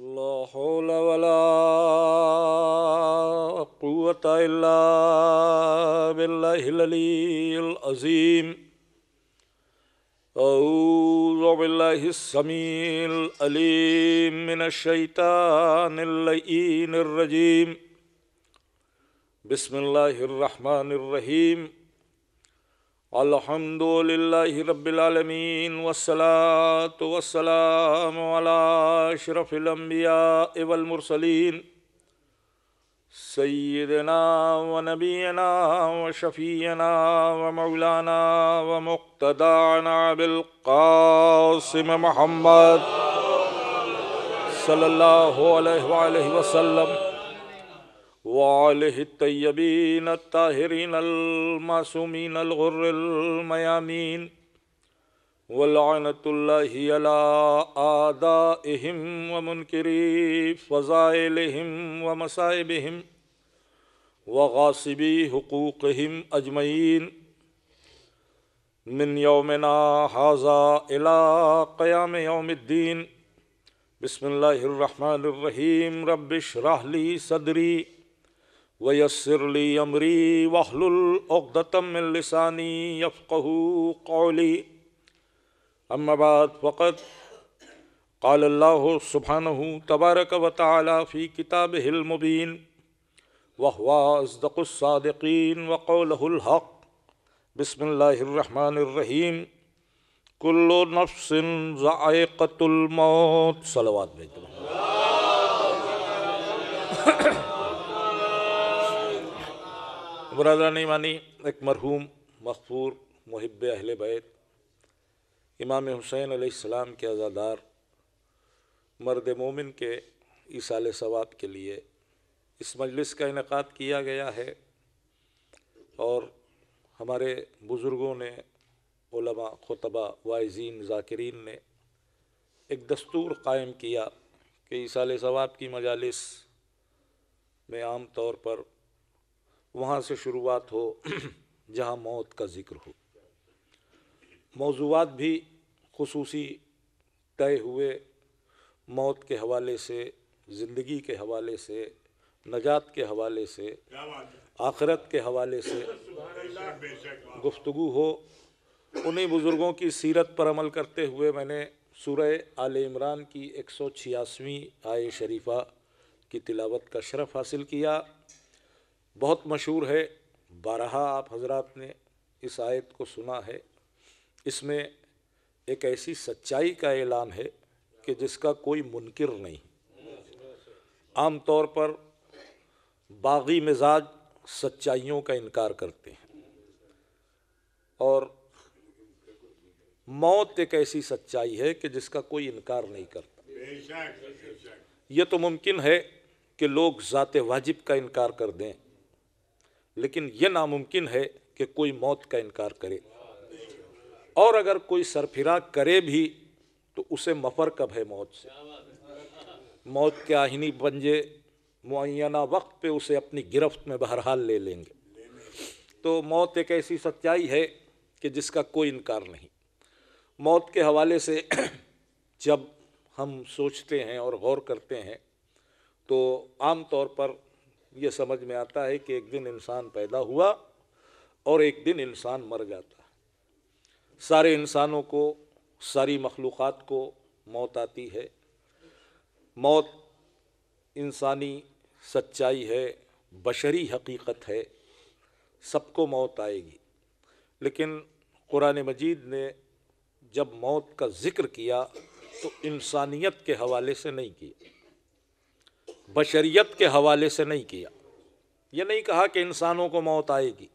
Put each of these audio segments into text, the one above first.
لا حول ولا قوة إلا بالله العلي العظيم. أعوذ بالله السميع العليم من الشيطان اللعين الرجيم. بسم الله الرحمن الرحيم. الحمد لله رب العالمين والصلاة والسلام على أشرف الأنبياء والمرسلين سيدنا ونبينا وشفينا ومولانا ومقتدانا بالقاسم محمد صلى الله عليه وآله وسلم وآله الطيبين الطاهرين المعصومين الغر الميامين ولعنة الله على أعدائهم ومنكري فضائلهم ومصائبهم وغاصبي حقوقهم أجمعين من يومنا هذا إلى قيام يوم الدين. بسم الله الرحمن الرحيم. رب اشرح لي صدري ويسر لي أمري واحلل عقدة من لساني يفقهوا قولي. أما بعد فقد قال الله سبحانه تبارك وتعالى في كتابه المبين وهو أصدق الصادقين وقوله الحق. بسم الله الرحمن الرحيم. كل نفس ذائقة الموت. صلوات بھیجو. برادران ایمانی، ایک مرحوم مغفور محب اہل بیت امام حسین علیہ السلام کے عزادار مرد مومن کے ایصال ثواب کے لیے اس مجلس کا انعقاد کیا گیا ہے، اور ہمارے بزرگوں نے، علماء، خطبہ، واعظین، ذاکرین نے ایک دستور قائم کیا کہ ایصال ثواب کی مجالس میں عام طور پر وہاں سے شروعات ہو جہاں موت کا ذکر ہو. موضوعات بھی خصوصی طے ہوئے، موت کے حوالے سے، زندگی کے حوالے سے، نجات کے حوالے سے، آخرت کے حوالے سے گفتگو ہو. انہی بزرگوں کی سیرت پر عمل کرتے ہوئے میں نے سورہ آل عمران کی 186ویں آیہ شریفہ کی تلاوت کا شرف حاصل کیا. بہت مشہور ہے، بارہا آپ حضرات نے اس آیت کو سنا ہے. اس میں ایک ایسی سچائی کا اعلان ہے کہ جس کا کوئی منکر نہیں. عام طور پر باغی مزاج سچائیوں کا انکار کرتے ہیں، اور موت ایک ایسی سچائی ہے کہ جس کا کوئی انکار نہیں کرتا. یہ تو ممکن ہے کہ لوگ ذات واجب کا انکار کر دیں، لیکن یہ ناممکن ہے کہ کوئی موت کا انکار کرے. اور اگر کوئی سرفراز کرے بھی تو اسے مفر کب ہے موت سے. موت کے آہنی پنجے معینہ وقت پہ اسے اپنی گرفت میں بہرحال لے لیں گے. تو موت ایک ایسی سچائی ہے کہ جس کا کوئی انکار نہیں. موت کے حوالے سے جب ہم سوچتے ہیں اور غور کرتے ہیں تو عام طور پر یہ سمجھ میں آتا ہے کہ ایک دن انسان پیدا ہوا اور ایک دن انسان مر جاتا ہے. سارے انسانوں کو، ساری مخلوقات کو موت آتی ہے. موت انسانی سچائی ہے، بشری حقیقت ہے، سب کو موت آئے گی. لیکن قرآن مجید نے جب موت کا ذکر کیا تو انسانیت کے حوالے سے نہیں کیا، بشریت کے حوالے سے نہیں کیا. یہ نہیں کہا کہ انسانوں کو موت آئے گی،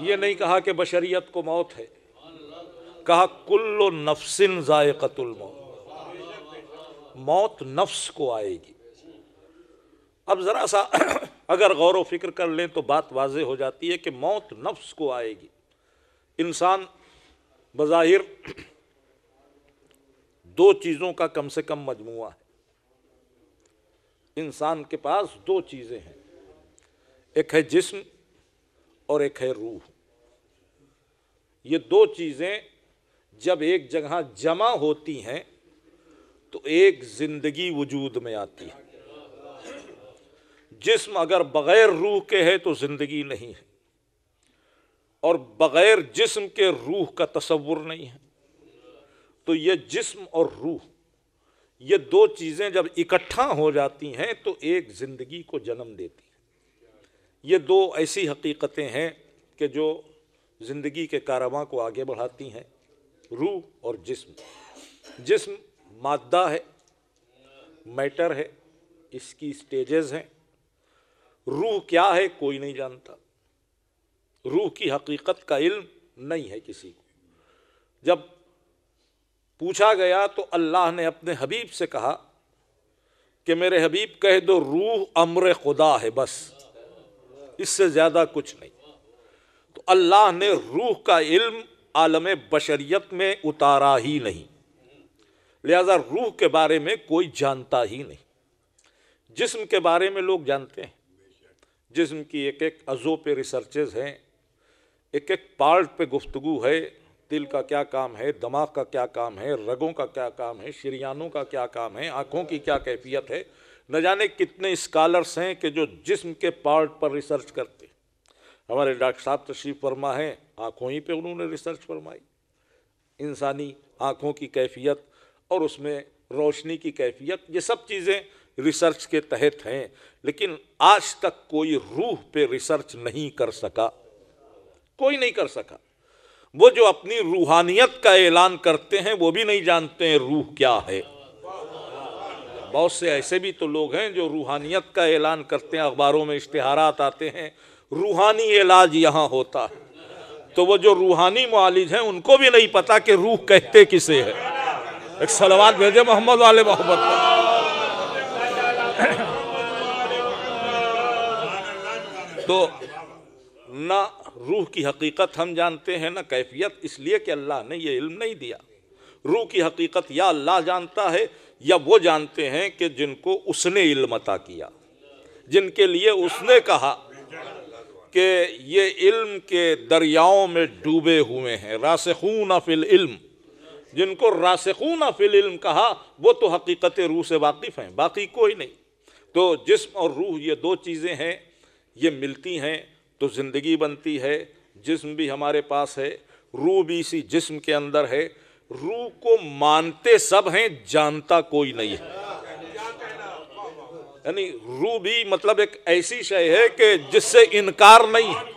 یہ نہیں کہا کہ بشریت کو موت ہے. کہا کل نفس ذائقۃ الموت، موت نفس کو آئے گی. اب ذرا سا اگر غور و فکر کر لیں تو بات واضح ہو جاتی ہے کہ موت نفس کو آئے گی. انسان بظاہر دو چیزوں کا کم سے کم مجموعہ ہے. انسان کے پاس دو چیزیں ہیں، ایک ہے جسم اور ایک ہے روح. یہ دو چیزیں جب ایک جگہ جمع ہوتی ہیں تو ایک زندگی وجود میں آتی ہے۔ جسم اگر بغیر روح کے ہے تو زندگی نہیں ہے، اور بغیر جسم کے روح کا تصور نہیں ہے۔ تو یہ جسم اور روح، یہ دو چیزیں جب اکٹھا ہو جاتی ہیں تو ایک زندگی کو جنم دیتی ہیں۔ یہ دو ایسی حقیقتیں ہیں کہ جو زندگی کے کارواں کو آگے بڑھاتی ہیں، روح اور جسم۔ جسم مادہ ہے، میٹر ہے، اس کی سٹیجز ہیں۔ روح کیا ہے کوئی نہیں جانتا، روح کی حقیقت کا علم نہیں ہے کسی کو۔ جب پوچھا گیا تو اللہ نے اپنے حبیب سے کہا کہ میرے حبیب کہہ دو روح امر خدا ہے، بس اس سے زیادہ کچھ نہیں۔ تو اللہ نے روح کا علم عالم بشریت میں اتارا ہی نہیں، لہذا روح کے بارے میں کوئی جانتا ہی نہیں۔ جسم کے بارے میں لوگ جانتے ہیں، جسم کی ایک ایک عضو پہ ریسرچز ہیں، ایک ایک پارٹ پہ گفتگو ہے، دل کا کیا کام ہے، دماغ کا کیا کام ہے، رگوں کا کیا کام ہے، شریانوں کا کیا کام ہے، آنکھوں کی کیا کیفیت ہے۔ نہ جانے کتنے اسکالرس ہیں کہ جو جسم کے پارٹ پر ریسرچ کرتے ہیں۔ ہمارے ڈاکٹر صاحب تشریف فرما ہیں، آنکھوں ہی پہ انہوں نے ریسرچ فرمائی، انسانی آنکھوں کی کیفیت اور اس میں روشنی کی کیفیت، یہ سب چیزیں ریسرچ کے تحت ہیں، لیکن آج تک کوئی روح پہ ریسرچ نہیں کر سکا، کوئی نہیں کر سکا۔ وہ جو اپنی روحانیت کا اعلان کرتے ہیں وہ بھی نہیں جانتے ہیں روح کیا ہے۔ بہت سے ایسے بھی تو لوگ ہیں جو روحانیت کا اعلان کرتے ہیں، اخباروں میں اشتہارات آتے ہیں روحانی علاج یہاں ہوتا ہے، تو وہ جو روحانی معالج ہیں ان کو بھی نہیں پتا کہ روح کہتے کسے ہے۔ ایک صلوات بھیجے محمد والے محبت پر۔ تو نہ روح کی حقیقت ہم جانتے ہیں نہ کیفیت، اس لیے کہ اللہ نے یہ علم نہیں دیا۔ روح کی حقیقت یا اللہ جانتا ہے یا وہ جانتے ہیں کہ جن کو اس نے علم عطا کیا، جن کے لیے اس نے کہا کہ یہ علم کے دریاؤں میں ڈوبے ہوئے ہیں، راسخون فی العلم، جن کو راسخون فی العلم کہا وہ تو حقیقت روح سے واقف ہیں، باقی کوئی نہیں۔ تو جسم اور روح یہ دو چیزیں ہیں، یہ ملتی ہیں تو زندگی بنتی ہے۔ جسم بھی ہمارے پاس ہے، روح بھی اسی جسم کے اندر ہے۔ روح کو مانتے سب ہیں، جانتا کوئی نہیں ہے۔ یعنی روح بھی مطلب ایک ایسی شے ہے کہ جس سے انکار نہیں ہے۔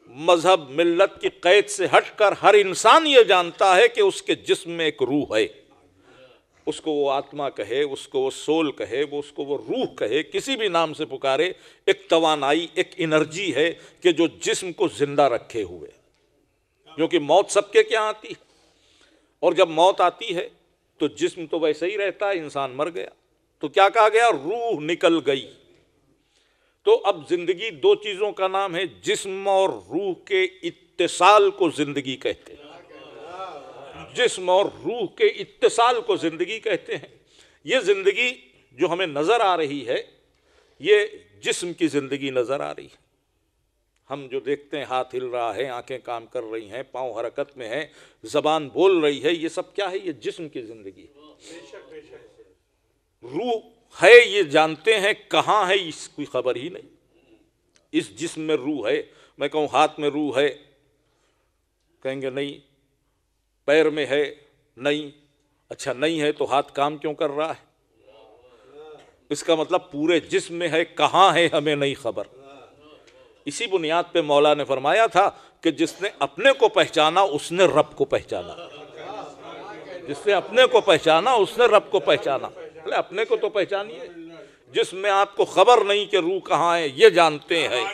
مذہب ملت کی قید سے ہٹ کر ہر انسان یہ جانتا ہے کہ اس کے جسم میں ایک روح ہے، اس کو وہ آتما کہے، اس کو وہ سول کہے، اس کو وہ روح کہے، کسی بھی نام سے پکارے، ایک توانائی، ایک انرجی ہے کہ جو جسم کو زندہ رکھے ہوئے، کیونکہ موت سب کے کیا آتی ہے، اور جب موت آتی ہے تو جسم تو ویسے ہی رہتا ہے، انسان مر گیا تو کیا کہا گیا، روح نکل گئی۔ تو اب زندگی دو چیزوں کا نام ہے، جسم اور روح کے اتصال کو زندگی کہتے ہیں، جسم اور روح کے اتصال کو زندگی کہتے ہیں۔ یہ زندگی جو ہمیں نظر آ رہی ہے یہ جسم کی زندگی نظر آ رہی ہے۔ ہم جو دیکھتے ہیں، ہاتھ ہل رہا ہے، آنکھیں کام کر رہی ہیں، پاؤں حرکت میں ہیں، زبان بول رہی ہے، یہ سب کیا ہے، یہ جسم کی زندگی ہے۔ روح ہے یہ جانتے ہیں، کہاں ہے اس کوئی خبر ہی نہیں۔ اس جسم میں روح ہے، میں کہوں ہاتھ میں روح ہے، کہیں گے نہیں۔ پیر میں ہے، نہیں۔ اچھا نہیں ہے تو ہاتھ کام کیوں کر رہا ہے؟ اس کا مطلب پورے جسم میں ہے، کہاں ہے ہمیں نہیں خبر۔ اسی بنیاد پہ مولا نے فرمایا تھا کہ جس نے اپنے کو پہچانا اس نے رب کو پہچانا، جس نے اپنے کو پہچانا اس نے رب کو پہچانا۔ اپنے کو تو پہچانیے، جس میں آپ کو خبر نہیں کہ روح کہاں ہے یہ جانتے ہیں۔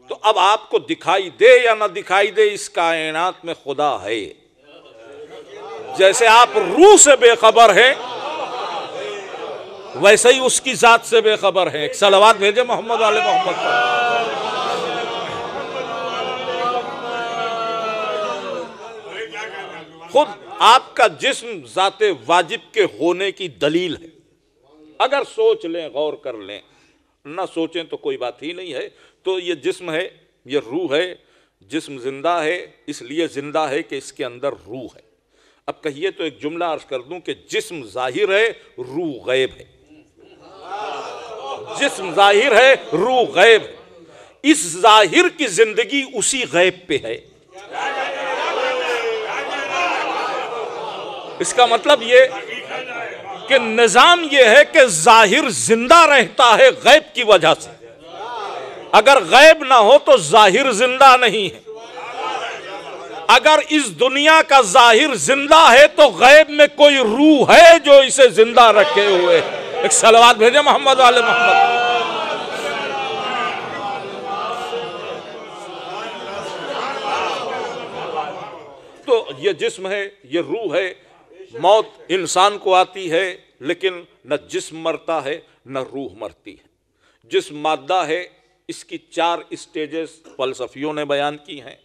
تو اب آپ کو دکھائی دے یا نہ دکھائی دے، اس کائنات میں خدا ہے۔ جیسے آپ روح سے بے خبر ہیں ویسے ہی اس کی ذات سے بے خبر ہیں۔ ایک صلوات بھیجے محمد والے محمد پر۔ خود آپ کا جسم ذات واجب کے ہونے کی دلیل ہے۔ اگر سوچ لیں، غور کر لیں، نہ سوچیں تو کوئی بات ہی نہیں ہے۔ تو یہ جسم ہے، یہ روح ہے۔ جسم زندہ ہے، اس لیے زندہ ہے کہ اس کے اندر روح ہے۔ اب کہیے تو ایک جملہ عرض کر دوں کہ جسم ظاہر ہے، روح غیب ہے۔ جسم ظاہر ہے، روح غیب ہے۔ اس ظاہر کی زندگی اسی غیب پہ ہے۔ اس کا مطلب یہ کہ نظام یہ ہے کہ ظاہر زندہ رہتا ہے غیب کی وجہ سے۔ اگر غیب نہ ہو تو ظاہر زندہ نہیں ہے۔ اگر اس دنیا کا ظاہر زندہ ہے تو غیب میں کوئی روح ہے جو اسے زندہ رکھے ہوئے۔ ایک صلوات بھیجے محمد والے محمد۔ تو یہ جسم ہے، یہ روح ہے۔ موت انسان کو آتی ہے لیکن نہ جسم مرتا ہے نہ روح مرتی ہے۔ جسم مادہ ہے، اس کی 4 اسٹیجز فلسفیوں نے بیان کی ہیں،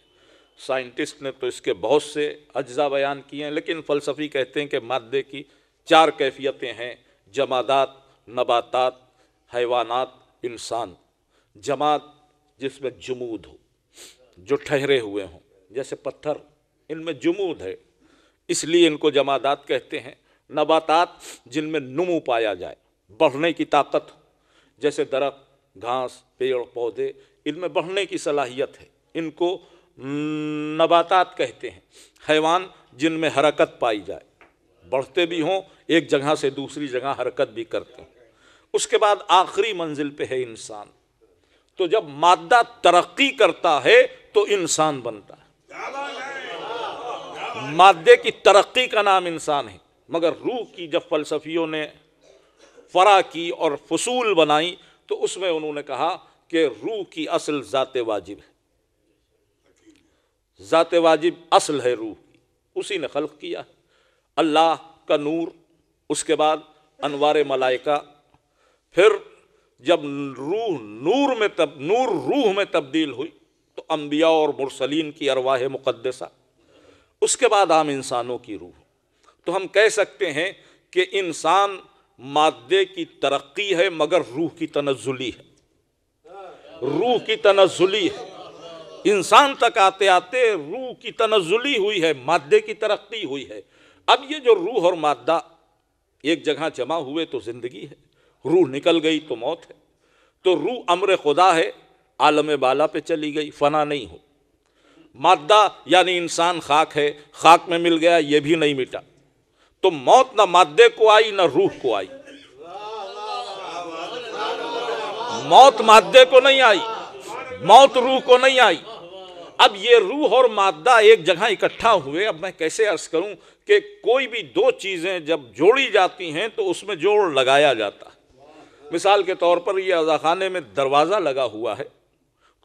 سائنٹسٹ نے تو اس کے بہت سے اجزاء بیان کیے ہیں، لیکن فلسفی کہتے ہیں کہ مادے کی 4 کیفیتیں ہیں: جمادات، نباتات، حیوانات، انسان۔ جماد جس میں جمود ہو، جو ٹھہرے ہوئے ہوں، جیسے پتھر، ان میں جمود ہے اس لیے ان کو جمادات کہتے ہیں۔ نباتات جن میں نمو پایا جائے، بڑھنے کی طاقت ہو، جیسے درخت، گھاس، پیڑ پودے، ان میں بڑھنے کی صلاحیت ہے، ان کو نباتات کہتے ہیں۔ حیوان جن میں حرکت پائی جائے، بڑھتے بھی ہوں، ایک جگہ سے دوسری جگہ حرکت بھی کرتے ہیں۔ اس کے بعد آخری منزل پہ ہے انسان۔ تو جب مادہ ترقی کرتا ہے تو انسان بنتا ہے۔ مادے کی ترقی کا نام انسان ہے، مگر روح کی جب فلسفیوں نے فرع کی اور فصول بنائی تو اس میں انہوں نے کہا کہ روح کی اصل ذات واجب ہے۔ ذات واجب اصل ہے روح کی، اسی نے خلق کیا ہے۔ اللہ کا نور، اس کے بعد انوار ملائکہ، پھر جب نور روح میں تبدیل ہوئی تو انبیاء اور مرسلین کی ارواح مقدسہ، اس کے بعد عام انسانوں کی روح۔ تو ہم کہہ سکتے ہیں کہ انسان مادے کی ترقی ہے مگر روح کی تنزلی ہے۔ روح کی تنزلی ہے، انسان تک آتے آتے روح کی تنزلی ہوئی ہے، مادے کی ترقی ہوئی ہے۔ اب یہ جو روح اور مادہ ایک جگہ جمع ہوئے تو زندگی ہے، روح نکل گئی تو موت ہے۔ تو روح امر خدا ہے، عالم بالا پہ چلی گئی، فنا نہیں ہو۔ مادہ یعنی انسان خاک ہے، خاک میں مل گیا، یہ بھی نہیں مٹا۔ تو موت نہ مادے کو آئی نہ روح کو آئی۔ موت مادے کو نہیں آئی، موت روح کو نہیں آئی۔ اب یہ روح اور مادہ ایک جگہ اکٹھا ہوئے۔ اب میں کیسے عرض کروں کہ کوئی بھی 2 چیزیں جب جوڑی جاتی ہیں تو اس میں جوڑ لگایا جاتا ہے۔ مثال کے طور پر یہ عزاخانے میں دروازہ لگا ہوا ہے،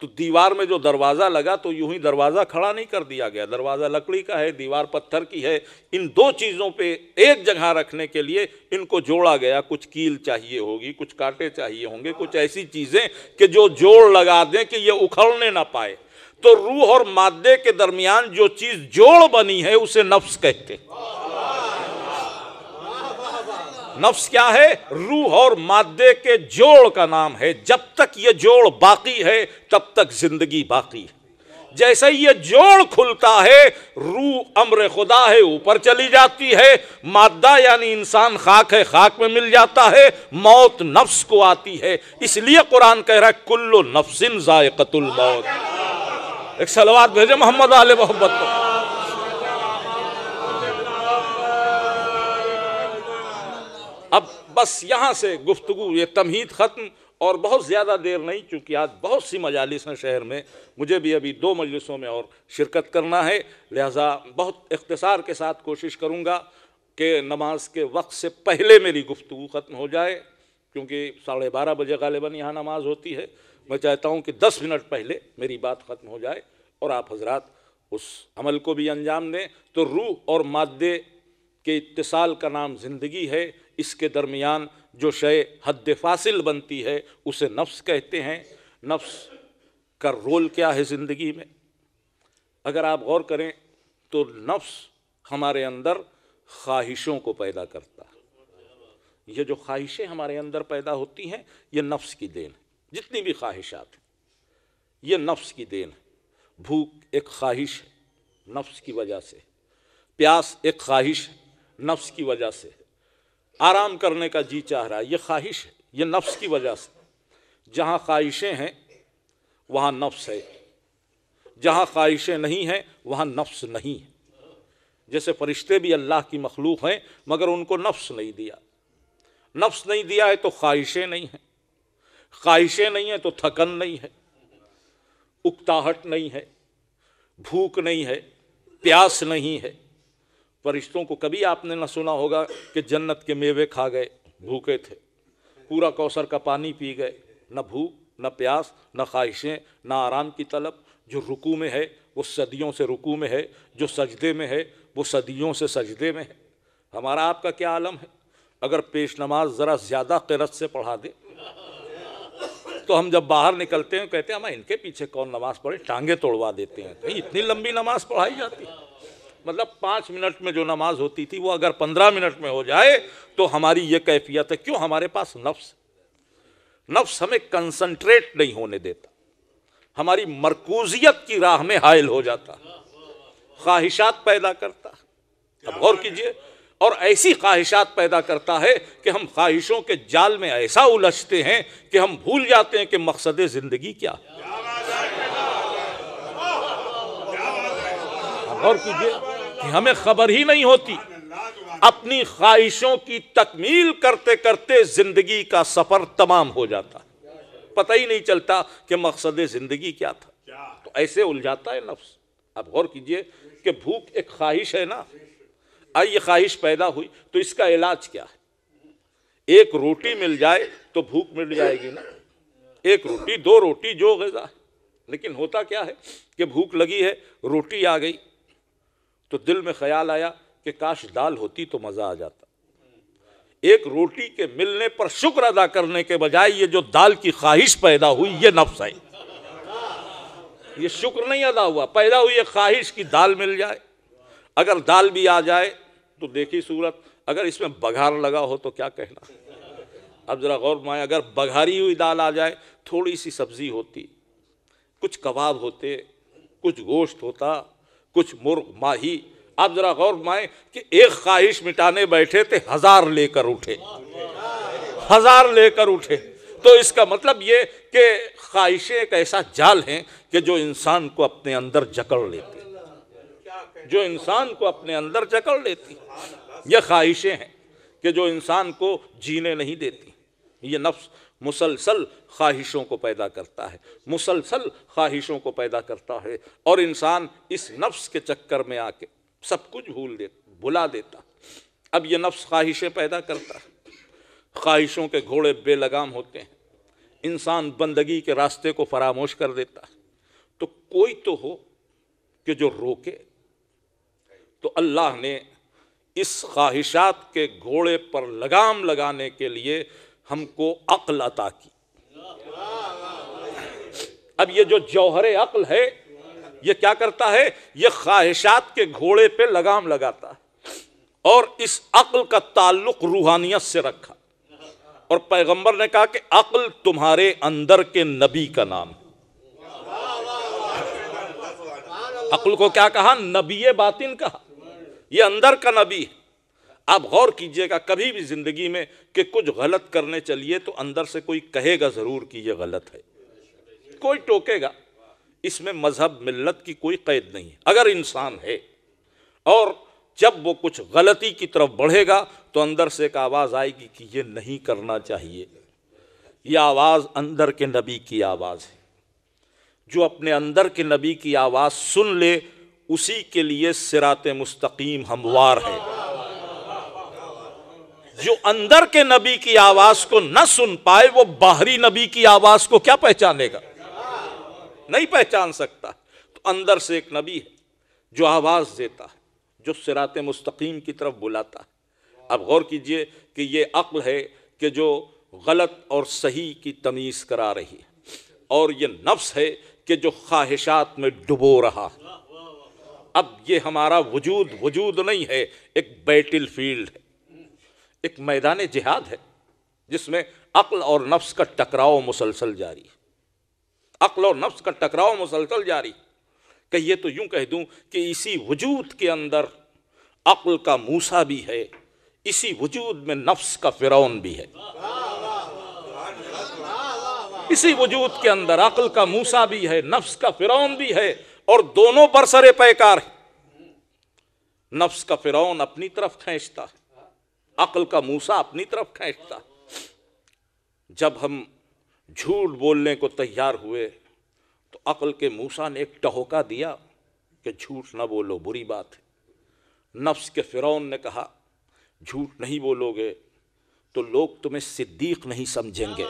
تو دیوار میں جو دروازہ لگا تو یوں ہی دروازہ کھڑا نہیں کر دیا گیا، دروازہ لکڑی کا ہے، دیوار پتھر کی ہے۔ ان 2 چیزوں پہ ایک جگہ رکھنے کے لیے ان کو جوڑا گیا، کچھ کیل چاہیے ہوگی، کچھ کانٹے چاہیے ہوں گے، کچھ ایسی چیزیں کہ جو جوڑ لگا دیں کہ یہ اکھڑنے نہ پائے۔ تو روح اور مادے کے درمیان جو چیز جوڑ بنی ہے اسے نفس کہتے ہیں۔ نفس کیا ہے؟ روح اور مادے کے جوڑ کا نام ہے۔ جب تک یہ جوڑ باقی ہے تب تک زندگی باقی ہے۔ جیسے ہی یہ جوڑ کھلتا ہے روح امر خدا ہے، اوپر چلی جاتی ہے، مادہ یعنی انسان خاک ہے، خاک میں مل جاتا ہے، موت نفس کو آتی ہے۔ اس لیے قرآن کہہ رہا ہے کل نفس ذائقۃ الموت۔ ایک صلوات بھیجے محمد آل محمد کو۔ اب بس یہاں سے گفتگو یہ تمہید ختم، اور بہت زیادہ دیر نہیں، چونکہ آج بہت سی مجالس ہیں شہر میں، مجھے بھی ابھی 2 مجلسوں میں اور شرکت کرنا ہے، لہٰذا بہت اختصار کے ساتھ کوشش کروں گا کہ نماز کے وقت سے پہلے میری گفتگو ختم ہو جائے، کیونکہ 12:30 بجے غالباً یہاں نماز ہوتی ہے۔ میں چاہتا ہوں کہ 10 منٹ پہلے میری بات ختم ہو جائے اور آپ حضرات اس عمل کو بھی انجام دیں۔ تو روح اور مادے کے اتصال کا نام زندگی ہے، اس کے درمیان جو شے حد فاصل بنتی ہے اسے نفس کہتے ہیں۔ نفس کا رول کیا ہے زندگی میں؟ اگر آپ غور کریں تو نفس ہمارے اندر خواہشوں کو پیدا کرتا ہے۔ یہ جو خواہشیں ہمارے اندر پیدا ہوتی ہیں یہ نفس کی دین ہے۔ جتنی بھی خواہشات ہیں یہ نفس کی دین ہے۔ بھوک ایک خواہش ہے، نفس کی وجہ سے۔ پیاس ایک خواہش نفس کی وجہ سے، آرام کرنے کا جی چاہ رہا ہے، یہ خواہش ہے، یہ نفس کی وجہ سے۔ جہاں خواہشیں ہیں وہاں نفس ہے، جہاں خواہشیں نہیں ہیں وہاں نفس نہیں ہے۔ جیسے فرشتے بھی اللہ کی مخلوق ہیں مگر ان کو نفس نہیں دیا، نفس نہیں دیا ہے تو خواہشیں نہیں ہیں، خواہشیں نہیں ہیں تو تھکن نہیں ہے، اکتاہٹ نہیں ہے، بھوک نہیں ہے، پیاس نہیں ہے۔ فرشتوں کو کبھی آپ نے نہ سنا ہوگا کہ جنت کے میوے کھا گئے، بھوکے تھے، پورا کوثر کا پانی پی گئے، نہ بھوک نہ پیاس نہ خواہشیں نہ آرام کی طلب۔ جو رکوع میں ہے وہ صدیوں سے رکوع میں ہے، جو سجدے میں ہے وہ صدیوں سے سجدے میں ہے۔ ہمارا آپ کا کیا عالم ہے؟ اگر پیش نماز ذرا زیادہ قرت سے پڑھا دے تو ہم جب باہر نکلتے ہیں کہتے ہیں ہم ان کے پیچھے کون نماز پڑھے، ٹانگیں توڑوا دیتے ہیں، کہیں اتنی لمبی نماز پڑھائی جاتی ہے؟ مطلب 5 منٹ میں جو نماز ہوتی تھی وہ اگر 15 منٹ میں ہو جائے تو ہماری یہ کیفیت ہے۔ کیوں؟ ہمارے پاس نفس ہمیں کنسنٹریٹ نہیں ہونے دیتا، ہماری مرکوزیت کی راہ میں حائل ہو جاتا، خواہشات پیدا کرتا۔ اب غور کیجئے، اور ایسی خواہشات پیدا کرتا ہے کہ ہم خواہشوں کے جال میں ایسا الجھتے ہیں کہ ہم بھول جاتے ہیں کہ مقصد زندگی کیا ہے۔ غور کیجئے کہ ہمیں خبر ہی نہیں ہوتی، اپنی خواہشوں کی تکمیل کرتے کرتے زندگی کا سفر تمام ہو جاتا، پتہ ہی نہیں چلتا کہ مقصد زندگی کیا تھا۔ تو ایسے الجھاتا ہے نفس۔ اب غور کیجئے کہ بھوک ایک خواہش ہے نا، یہ خواہش پیدا ہوئی تو اس کا علاج کیا ہے؟ ایک روٹی مل جائے تو بھوک مٹ جائے گی نا، ایک روٹی 2 روٹی جو غذا ہے۔ لیکن ہوتا کیا ہے کہ بھوک لگی ہے، روٹی آ گئی تو دل میں خیال آیا کہ کاش دال ہوتی تو مزہ آ جاتا۔ ایک روٹی کے ملنے پر شکر ادا کرنے کے بجائے یہ جو دال کی خواہش پیدا ہوئی یہ نفس ہے، یہ شکر نہیں ادا ہوا، پیدا ہوئی ایک خواہش کی دال مل جائے۔ اگر دال بھی آ جائے تو دیکھی صورت، اگر اس میں بگھار لگا ہو تو کیا کہنا۔ اب ذرا غور مائیں، اگر بگھاری ہوئی دال آ جائے، تھوڑی سی سبزی ہوتی، کچھ کباب ہوتے، کچھ گوشت ہوتا، کچھ مرغ ماہی، آپ ذرا غور مائیں کہ ایک خواہش مٹانے بیٹھے تھے 1000 لے کر اٹھے، 1000 لے کر اٹھے۔ تو اس کا مطلب یہ کہ خواہشیں ایک ایسا جال ہیں کہ جو انسان کو اپنے اندر جکڑ لیتی، جو انسان کو اپنے اندر جکڑ لیتی۔ یہ خواہشیں ہیں کہ جو انسان کو جینے نہیں دیتی۔ یہ نفس مسلسل خواہشوں کو پیدا کرتا ہے، مسلسل خواہشوں کو پیدا کرتا ہے، اور انسان اس نفس کے چکر میں آ کے سب کچھ بھلا دیتا۔ اب یہ نفس خواہشیں پیدا کرتا ہے، خواہشوں کے گھوڑے بے لگام ہوتے ہیں، انسان بندگی کے راستے کو فراموش کر دیتا ہے۔ تو کوئی تو ہو کہ جو روکے۔ تو اللہ نے اس خواہشات کے گھوڑے پر لگام لگانے کے لیے ہم کو عقل عطا کی۔ اب یہ جو جوہر عقل ہے یہ کیا کرتا ہے؟ یہ خواہشات کے گھوڑے پہ لگام لگاتا ہے، اور اس عقل کا تعلق روحانیت سے رکھا، اور پیغمبر نے کہا کہ عقل تمہارے اندر کے نبی کا نام ہے۔ عقل کو کیا کہا؟ نبی باطن کہا، یہ اندر کا نبی ہے۔ آپ غور کیجئے گا کبھی بھی زندگی میں کہ کچھ غلط کرنے چلیے تو اندر سے کوئی کہے گا ضرور کہ یہ غلط ہے، کوئی ٹوکے گا۔ اس میں مذہب ملت کی کوئی قید نہیں ہے۔ اگر انسان ہے اور جب وہ کچھ غلطی کی طرف بڑھے گا تو اندر سے ایک آواز آئے گی کہ یہ نہیں کرنا چاہیے، یہ آواز اندر کے نبی کی آواز ہے۔ جو اپنے اندر کے نبی کی آواز سن لے اسی کے لیے صراط مستقیم ہموار ہے۔ جو اندر کے نبی کی آواز کو نہ سن پائے وہ باہری نبی کی آواز کو کیا پہچانے گا؟ نہیں پہچان سکتا۔ تو اندر سے ایک نبی ہے جو آواز دیتا ہے، جو صراط مستقیم کی طرف بلاتا ہے۔ اب غور کیجئے کہ یہ عقل ہے کہ جو غلط اور صحیح کی تمیز کرا رہی ہے، اور یہ نفس ہے کہ جو خواہشات میں ڈبو رہا۔ اب یہ ہمارا وجود نہیں ہے، ایک بیٹل فیلڈ ہے، ایک میدان جہاد ہے جس میں عقل اور نفس کا ٹکراؤ مسلسل جاری ہے۔ عقل اور نفس کا ٹکراؤ مسلسل جاری۔ کہیے تو یوں کہہ دوں کہ اسی وجود کے اندر عقل کا موسیٰ بھی ہے، اسی وجود میں نفس کا فرعون بھی ہے۔ اسی وجود کے اندر عقل کا موسیٰ بھی ہے، نفس کا فرعون بھی ہے، اور دونوں برسر پیکار ہیں۔ نفس کا فرعون اپنی طرف کھینچتا ہے، عقل کا موسیٰ اپنی طرف کھینچتا ہے۔ جب ہم جھوٹ بولنے کو تیار ہوئے تو عقل کے موسیٰ نے ایک ٹہوکا دیا کہ جھوٹ نہ بولو، بری بات ہے۔ نفس کے فرعون نے کہا جھوٹ نہیں بولو گے تو لوگ تمہیں صدیق نہیں سمجھیں گے۔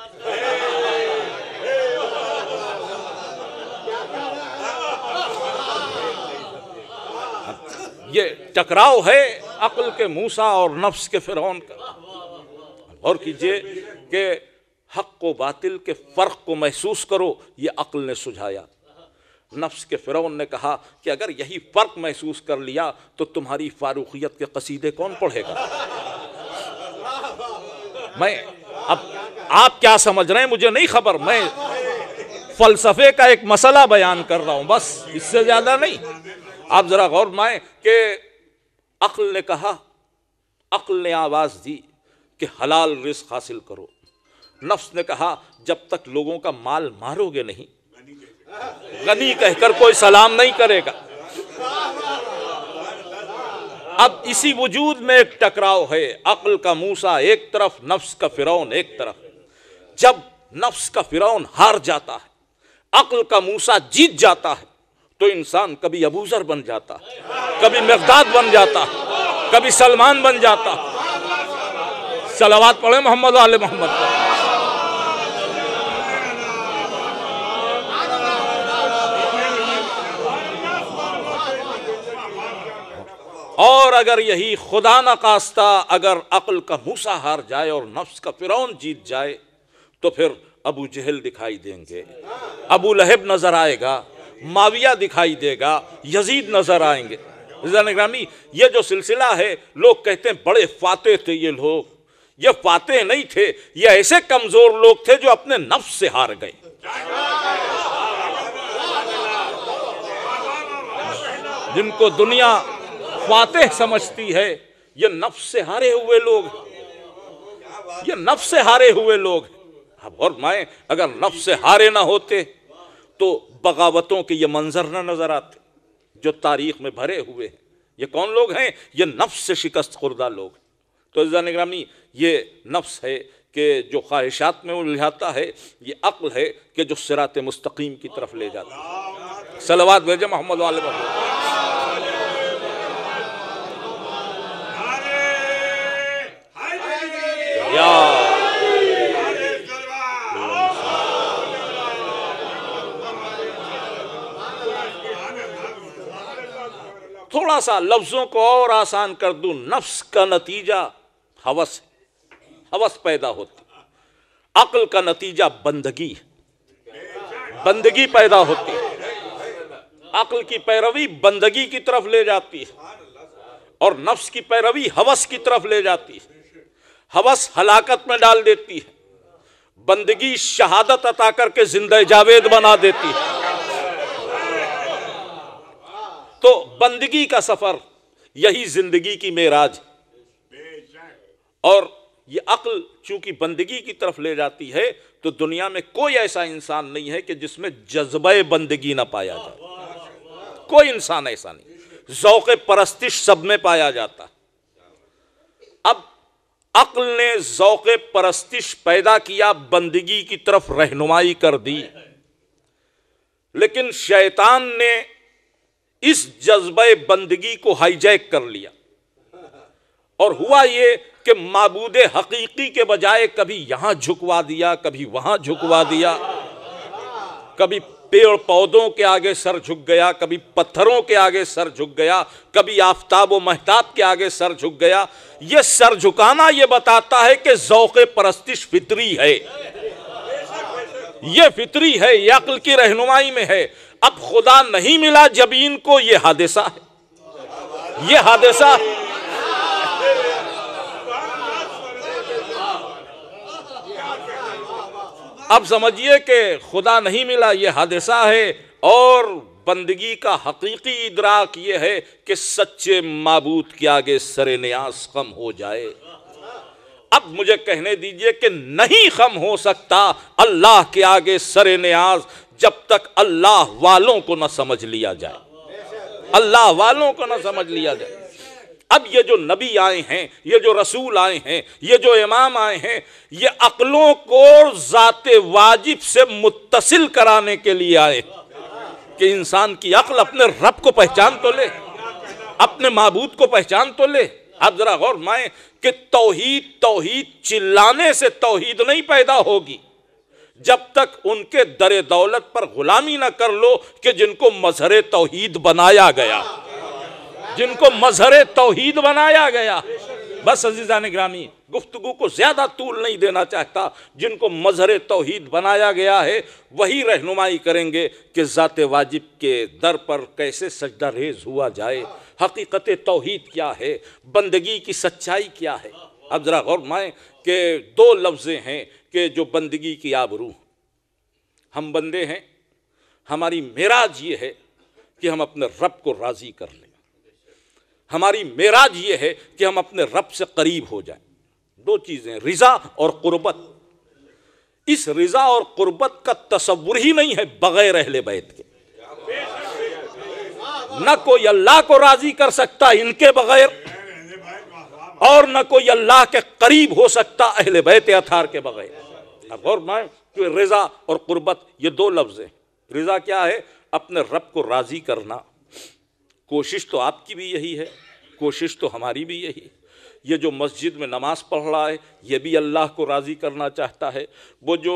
یہ ٹکراؤ ہے عقل کے موسیٰ اور نفس کے فرعون کا۔ غور کیجئے کہ حق و باطل کے فرق کو محسوس کرو، یہ عقل نے سجھایا۔ نفس کے فرعون نے کہا کہ اگر یہی فرق محسوس کر لیا تو تمہاری فاروقیت کے قصیدے کون پڑھے گا؟ اب آپ کیا سمجھ رہے ہیں مجھے نہیں خبر، میں فلسفے کا ایک مسئلہ بیان کر رہا ہوں، بس اس سے زیادہ نہیں۔ آپ ذرا غور مائیں کہ عقل نے کہا، عقل نے آواز دی کہ حلال رزق حاصل کرو۔ نفس نے کہا جب تک لوگوں کا مال مارو گے نہیں، غنی کہہ کر کوئی سلام نہیں کرے گا۔ اب اسی وجود میں ایک ٹکراؤ ہے، عقل کا موسیٰ ایک طرف، نفس کا فرعون ایک طرف۔ جب نفس کا فرعون ہار جاتا ہے، عقل کا موسیٰ جیت جاتا ہے، تو انسان کبھی ابوذر بن جاتا ہے، کبھی مقداد بن جاتا ہے، کبھی سلمان بن جاتا ہے۔ صلوات پڑھیں محمد و آل محمد۔ اور اگر یہی خدا نخواستہ اگر عقل کا موسیٰ ہار جائے اور نفس کا فرعون جیت جائے تو پھر ابو جہل دکھائی دیں گے، ابو لہب نظر آئے گا، معاویہ دکھائی دے گا، یزید نظر آئیں گے۔ عزیزان اکرامی، یہ جو سلسلہ ہے، لوگ کہتے ہیں بڑے فاتح تھے یہ لوگ، یہ فاتح نہیں تھے، یہ ایسے کمزور لوگ تھے جو اپنے نفس سے ہار گئے۔ جن کو دنیا فاتح سمجھتی ہے، یہ نفس سے ہارے ہوئے لوگ، یہ نفس سے ہارے ہوئے لوگ۔ اب اور مائیں اگر نفس سے ہارے نہ ہوتے تو بغاوتوں کے یہ منظر نہ نظر آتے جو تاریخ میں بھرے ہوئے ہیں۔ یہ کون لوگ ہیں؟ یہ نفس سے شکست خوردہ لوگ۔ تو عزیزان اکرامی، یہ نفس ہے کہ جو خواہشات میں الجھاتا ہے، یہ عقل ہے کہ جو صراط مستقیم کی طرف لے جاتا ہے۔ صلوات بھیجیں محمد والے محمد۔ تھوڑا سا لفظوں کو اور آسان کر دوں، نفس کا نتیجہ ہوس ہے، ہوس پیدا ہوتی، عقل کا نتیجہ بندگی، بندگی پیدا ہوتی، عقل کی پیروی بندگی کی طرف لے جاتی ہے اور نفس کی پیروی ہوس کی طرف لے جاتی ہے۔ ہوس ہلاکت میں ڈال دیتی ہے، بندگی شہادت عطا کر کے زندہ جاوید بنا دیتی ہے۔ تو بندگی کا سفر یہی زندگی کی معراج، اور یہ عقل چونکہ بندگی کی طرف لے جاتی ہے تو دنیا میں کوئی ایسا انسان نہیں ہے کہ جس میں جذبہ بندگی نہ پایا جائے، کوئی انسان ایسا نہیں، ذوق پرستش سب میں پایا جاتا ہے۔ اب عقل نے ذوق پرستش پیدا کیا، بندگی کی طرف رہنمائی کر دی، لیکن شیطان نے اس جذبہ بندگی کو ہائی جیک کر لیا، اور ہوا یہ کہ معبود حقیقی کے بجائے کبھی یہاں جھکوا دیا، کبھی وہاں جھکوا دیا، کبھی پیڑ پودوں کے آگے سر جھک گیا، کبھی پتھروں کے آگے سر جھک گیا، کبھی آفتاب و مہتاب کے آگے سر جھک گیا۔ یہ سر جھکانا یہ بتاتا ہے کہ ذوق پرستش فطری ہے، یہ فطری ہے، یہ عقل کی رہنمائی میں ہے۔ اب خدا نہیں ملا جبین کو، یہ حادثہ ہے، یہ حادثہ۔ اب سمجھیے کہ خدا نہیں ملا یہ حادثہ ہے، اور بندگی کا حقیقی ادراک یہ ہے کہ سچے معبود کے آگے سر نیاز خم ہو جائے۔ اب مجھے کہنے دیجئے کہ نہیں خم ہو سکتا اللہ کے آگے سر نیاز جب تک اللہ والوں کو نہ سمجھ لیا جائے، اللہ والوں کو نہ سمجھ لیا جائے۔ اب یہ جو نبی آئے ہیں، یہ جو رسول آئے ہیں، یہ جو امام آئے ہیں، یہ عقلوں کو ذات واجب سے متصل کرانے کے لیے آئے کہ انسان کی عقل اپنے رب کو پہچان تو لے، اپنے معبود کو پہچان تو لے۔ آپ ذرا غور فرمائیں کہ توحید چلانے سے توحید نہیں پیدا ہوگی جب تک ان کے در دولت پر غلامی نہ کر لو کہ جن کو مظہر توحید بنایا گیا، جن کو مظہر توحید بنایا گیا۔ بس عزیزان گرامی، گفتگو کو زیادہ طول نہیں دینا چاہتا۔ جن کو مظہر توحید بنایا گیا ہے وہی رہنمائی کریں گے کہ ذات واجب کے در پر کیسے سجدہ ریز ہوا جائے، حقیقت توحید کیا ہے، بندگی کی سچائی کیا ہے۔ اب ذرا غور فرمائیں کہ دو لفظیں ہیں کہ جو بندگی کی آبرو، ہم بندے ہیں، ہماری معراج یہ ہے کہ ہم اپنے رب کو راضی کر لیں، ہماری معراج یہ ہے کہ ہم اپنے رب سے قریب ہو جائیں۔ دو چیزیں، رضا اور قربت۔ اس رضا اور قربت کا تصور ہی نہیں ہے بغیر اہل بیت کے۔ نہ کوئی اللہ کو راضی کر سکتا ان کے بغیر، اور نہ کوئی اللہ کے قریب ہو سکتا اہل بیت اطہار کے بغیر۔ اب غور فرمائیں کہ رضا اور قربت یہ دو لفظ ہیں۔ رضا کیا ہے؟ اپنے رب کو راضی کرنا۔ کوشش تو آپ کی بھی یہی ہے، کوشش تو ہماری بھی یہی ہے۔ یہ جو مسجد میں نماز پڑھ رہا ہے یہ بھی اللہ کو راضی کرنا چاہتا ہے، وہ جو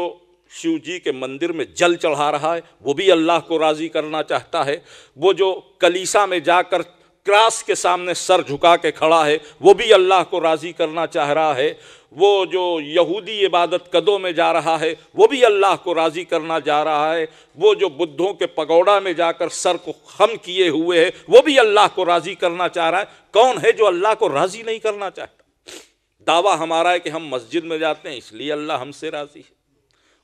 شیو جی کے مندر میں جل چڑھا رہا ہے وہ بھی اللہ کو راضی کرنا چاہتا ہے، وہ جو کلیسا میں جا کر کراس کے سامنے سر جھکا کے کھڑا ہے وہ بھی اللہ کو راضی کرنا چاہ رہا ہے، وہ جو یہودی عبادت قدوں میں جا رہا ہے وہ بھی اللہ کو راضی کرنا جا رہا ہے، وہ جو بدھوں کے پگوڑا میں جا کر سر کو خم کیے ہوئے ہے وہ بھی اللہ کو راضی کرنا چاہ رہا ہے۔ کون ہے جو اللہ کو راضی نہیں کرنا چاہتا؟ دعویٰ ہمارا ہے کہ ہم مسجد میں جاتے ہیں اس لیے اللہ ہم سے راضی ہے،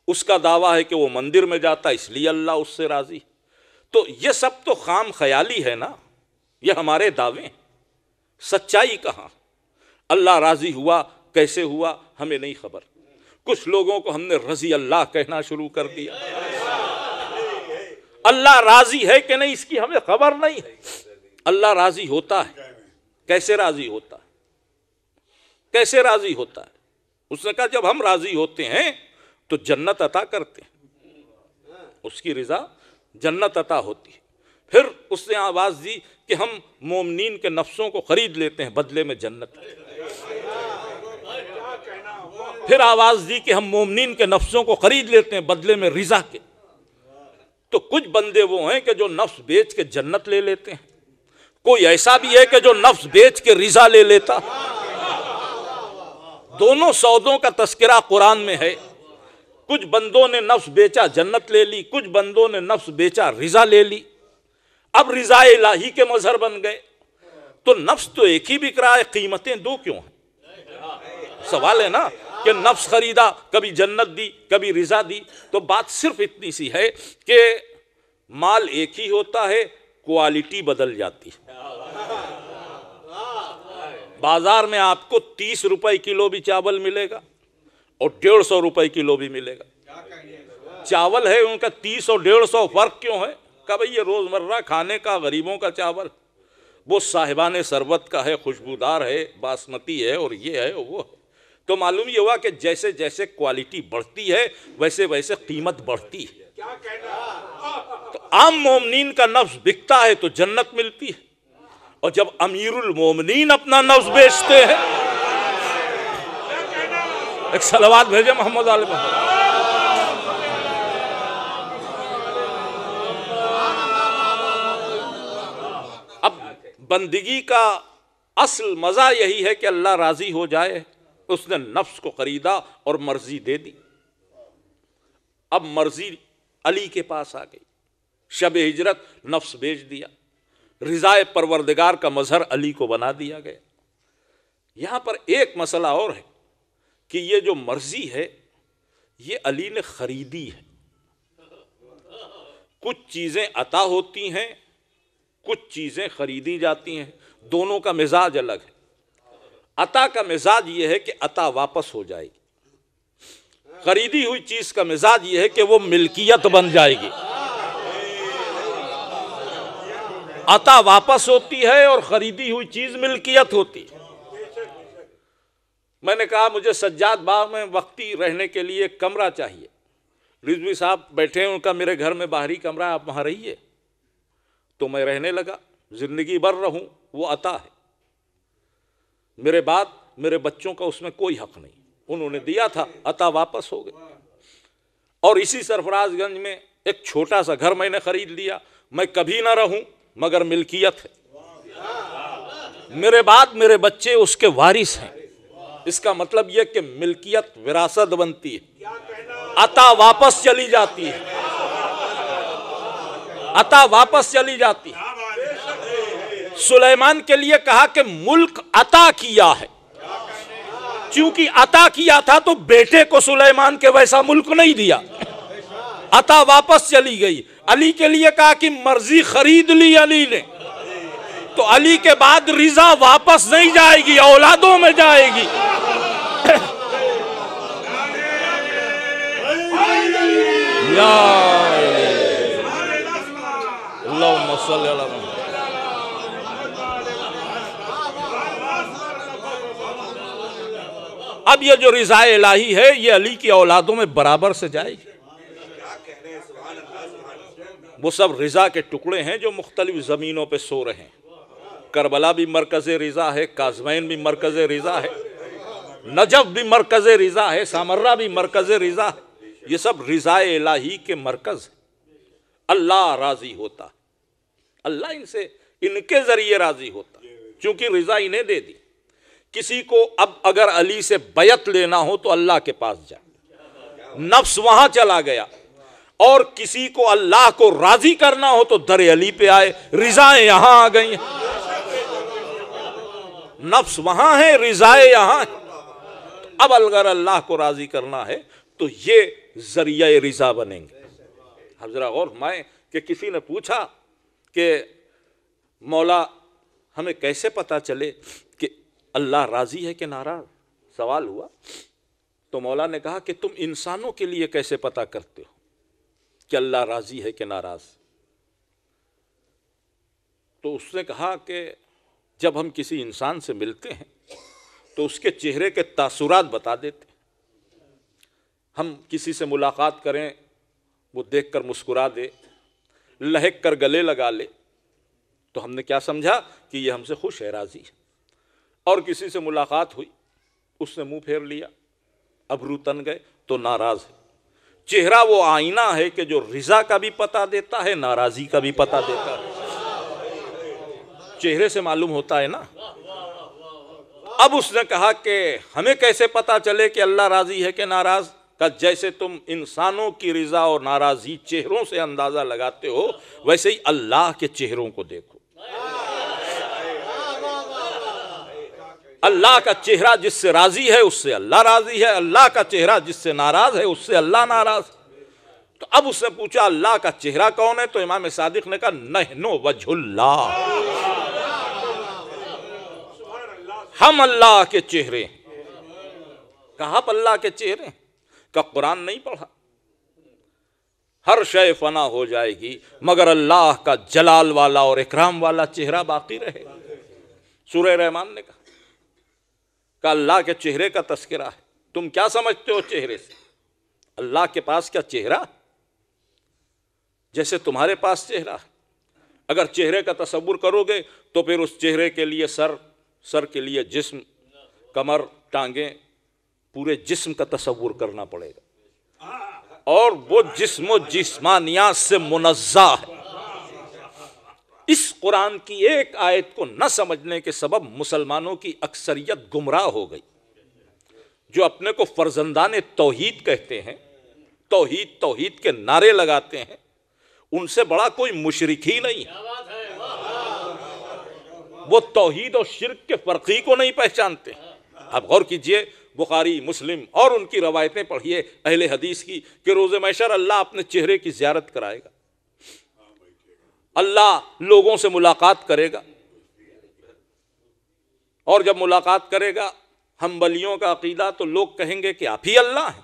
اس کا دعویٰ ہے کہ وہ مندر میں جاتا ہے اس لیے اللہ اس سے راضی ہے۔ تو یہ سب تو خام خیالی ہے نا، یہ ہمارے دعوے ہیں، سچائی کہاں؟ اللہ راضی ہوا کیسے ہوا ہمیں نہیں خبر۔ کچھ لوگوں کو ہم نے رضی اللہ کہنا شروع کر دیا، اللہ راضی ہے کہ نہیں اس کی ہمیں خبر نہیں ہے۔ اللہ راضی ہوتا ہے، کیسے راضی ہوتا ہے؟ کیسے راضی ہوتا ہے؟ اس نے کہا جب ہم راضی ہوتے ہیں تو جنت عطا کرتے ہیں، اس کی رضا جنت عطا ہوتی ہے۔ پھر اس نے آواز دی کہ ہم مومنین کے نفسوں کو خرید لیتے ہیں بدلے میں جنت۔ پھر آواز دی کہ ہم مومنین کے نفسوں کو خرید لیتے ہیں بدلے میں رضا کے۔ تو کچھ بندے وہ ہیں کہ جو نفس بیچ کے جنت لے لیتے ہیں، کوئی ایسا بھی ہے کہ جو نفس بیچ کے رضا لے لیتا۔ دونوں سودوں کا تذکرہ قرآن میں ہے۔ کچھ بندوں نے نفس بیچا جنت لے لی، کچھ بندوں نے نفس بیچا رضا لے لی۔ اب رضا الہی کے مظہر بن گئے۔ تو نفس تو ایک ہی بک رہا ہے، قیمتیں دو کیوں ہیں؟ سوال ہے نا کہ نفس خریدا، کبھی جنت دی کبھی رضا دی۔ تو بات صرف اتنی سی ہے کہ مال ایک ہی ہوتا ہے، کوالٹی بدل جاتی ہے۔ بازار میں آپ کو 30 روپے کلو بھی چاول ملے گا اور 150 روپے کلو بھی ملے گا۔ چاول ہے ان کا 30 اور 150 فرق کیوں ہے؟ کہ بھئی یہ روزمرہ کھانے کا غریبوں کا چاول، وہ صاحبان ثروت کا ہے، خوشبودار ہے، باسمتی ہے اور یہ ہے وہ ہے۔ تو معلوم یہ ہوا کہ جیسے جیسے کوالٹی بڑھتی ہے ویسے ویسے قیمت بڑھتی ہے۔ تو عام مومنین کا نفس بکتا ہے تو جنت ملتی ہے، اور جب امیر المومنین اپنا نفس بیچتے ہیں، ایک صلوات بھیجے محمد علیہ محمد۔ اب بندگی کا اصل مزہ یہی ہے کہ اللہ راضی ہو جائے۔ اس نے نفس کو خریدا اور مرضی دے دی۔ اب مرضی علی کے پاس آ گئی، شب ہجرت نفس بیچ دیا، رضا پروردگار کا مظہر علی کو بنا دیا گیا۔ یہاں پر ایک مسئلہ اور ہے کہ یہ جو مرضی ہے یہ علی نے خریدی ہے، کچھ چیزیں عطا ہوتی ہیں، کچھ چیزیں خریدی جاتی ہیں، دونوں کا مزاج الگ ہے۔ عطا کا مزاج یہ ہے کہ عطا واپس ہو جائے گی، خریدی ہوئی چیز کا مزاج یہ ہے کہ وہ ملکیت بن جائے گی۔ عطا واپس ہوتی ہے اور خریدی ہوئی چیز ملکیت ہوتی ہے۔ میں نے کہا مجھے سجاد باغ میں وقتی رہنے کے لیے ایک کمرہ چاہیے۔ رضوی صاحب بیٹھے ہیں، ان کا میرے گھر میں باہری کمرہ ہے، آپ وہاں رہیے۔ تو میں رہنے لگا، زندگی بھر رہوں، وہ عطا ہے۔ میرے بعد میرے بچوں کا اس میں کوئی حق نہیں، انہوں نے دیا تھا، عطا واپس ہو گئے۔ اور اسی سرفراز گنج میں ایک چھوٹا سا گھر میں نے خرید لیا، میں کبھی نہ رہوں مگر ملکیت ہے، میرے بعد میرے بچے اس کے وارث ہیں۔ اس کا مطلب یہ کہ ملکیت وراثت بنتی ہے، عطا واپس چلی جاتی ہے، عطا واپس چلی جاتی ہے۔ سلیمان کے لیے کہا کہ ملک عطا کیا ہے، چونکہ عطا کیا تھا تو بیٹے کو سلیمان کے ویسا ملک نہیں دیا، عطا واپس چلی گئی۔ علی کے لیے کہا کہ مرضی خرید لی علی نے، تو علی کے بعد رضا واپس نہیں جائے گی، اولادوں میں جائے گی۔ یا اللہم صلی اللہ علیہ وسلم۔ اب یہ جو رضا الہی ہے یہ علی کی اولادوں میں برابر سے جائے گی۔ وہ سب رضا کے ٹکڑے ہیں جو مختلف زمینوں پہ سو رہے ہیں۔ کربلا بھی مرکز رضا ہے، کاظمین بھی مرکز رضا ہے، نجف بھی مرکز رضا ہے، سامرہ بھی مرکز رضا ہے۔ یہ سب رضا الہی کے مرکز ہیں۔ اللہ راضی ہوتا، اللہ ان کے ذریعے راضی ہوتا، چونکہ رضا انہیں دے دی۔ کسی کو اب اگر علی سے بیعت لینا ہو تو اللہ کے پاس جائے، نفس وہاں چلا گیا، اور کسی کو اللہ کو راضی کرنا ہو تو در علی پہ آئے، رضائیں یہاں آ گئی ہیں۔ نفس وہاں ہے، رضائیں یہاں ہے۔ اب اگر اللہ کو راضی کرنا ہے تو یہ ذریعہ رضا بنیں گے۔ اب ذرا غور فرمائیں کہ کسی نے پوچھا کہ مولا ہمیں کیسے پتا چلے کہ اللہ راضی ہے کہ ناراض؟ سوال ہوا تو مولا نے کہا کہ تم انسانوں کے لیے کیسے پتا کرتے ہو کہ اللہ راضی ہے کہ ناراض؟ تو اس نے کہا کہ جب ہم کسی انسان سے ملتے ہیں تو اس کے چہرے کے تاثرات بتا دیتے ہیں۔ ہم کسی سے ملاقات کریں، وہ دیکھ کر مسکرا دے، لہک کر گلے لگا لے، تو ہم نے کیا سمجھا کہ یہ ہم سے خوش ہے، راضی ہے۔ اور کسی سے ملاقات ہوئی، اس نے منہ پھیر لیا، ابرو تن گئے، تو ناراض ہے۔ چہرہ وہ آئینہ ہے کہ جو رضا کا بھی پتہ دیتا ہے، ناراضی کا بھی پتہ دیتا ہے۔ چہرے سے معلوم ہوتا ہے نا۔ اب اس نے کہا کہ ہمیں کیسے پتہ چلے کہ اللہ راضی ہے کہ ناراض؟ کہ جیسے تم انسانوں کی رضا اور ناراضی چہروں سے اندازہ لگاتے ہو، ویسے ہی اللہ کے چہروں کو دیکھو۔ اللہ کا چہرہ جس سے راضی ہے اس سے اللہ راضی ہے، اللہ کا چہرہ جس سے ناراض ہے اس سے اللہ ناراض۔ تو اب اس نے پوچھا اللہ کا چہرہ کون ہے؟ تو امام صادق نے کہا نحن وجہ اللہ، ہم اللہ کے چہرے ہیں۔ کہا آپ اللہ کے چہرے ہیں؟ کہ قرآن نہیں پڑھا؟ ہر شے فنا ہو جائے گی مگر اللہ کا جلال والا اور اکرام والا چہرہ باقی رہے۔ سورہ رحمان نے کہا کہ اللہ کے چہرے کا تذکرہ ہے۔ تم کیا سمجھتے ہو چہرے سے؟ اللہ کے پاس کیا چہرہ جیسے تمہارے پاس چہرہ ہے؟ اگر چہرے کا تصور کرو گے تو پھر اس چہرے کے لیے سر کے لیے جسم، کمر، ٹانگیں، پورے جسم کا تصور کرنا پڑے گا، اور وہ جسم و جسمانیات سے منزہ ہے۔ اس قرآن کی ایک آیت کو نہ سمجھنے کے سبب مسلمانوں کی اکثریت گمراہ ہو گئی۔ جو اپنے کو فرزندان توحید کہتے ہیں، توحید توحید کے نعرے لگاتے ہیں، ان سے بڑا کوئی مشرک ہی نہیں ہے۔ وہ توحید اور شرک کے فرقی کو نہیں پہچانتے۔ اب غور کیجئے، بخاری، مسلم اور ان کی روایتیں پڑھیے اہل حدیث کی کہ روز محشر اللہ اپنے چہرے کی زیارت کرائے گا۔ اللہ لوگوں سے ملاقات کرے گا، اور جب ملاقات کرے گا حنبلیوں کا عقیدہ تو لوگ کہیں گے کہ آپ ہی اللہ ہیں،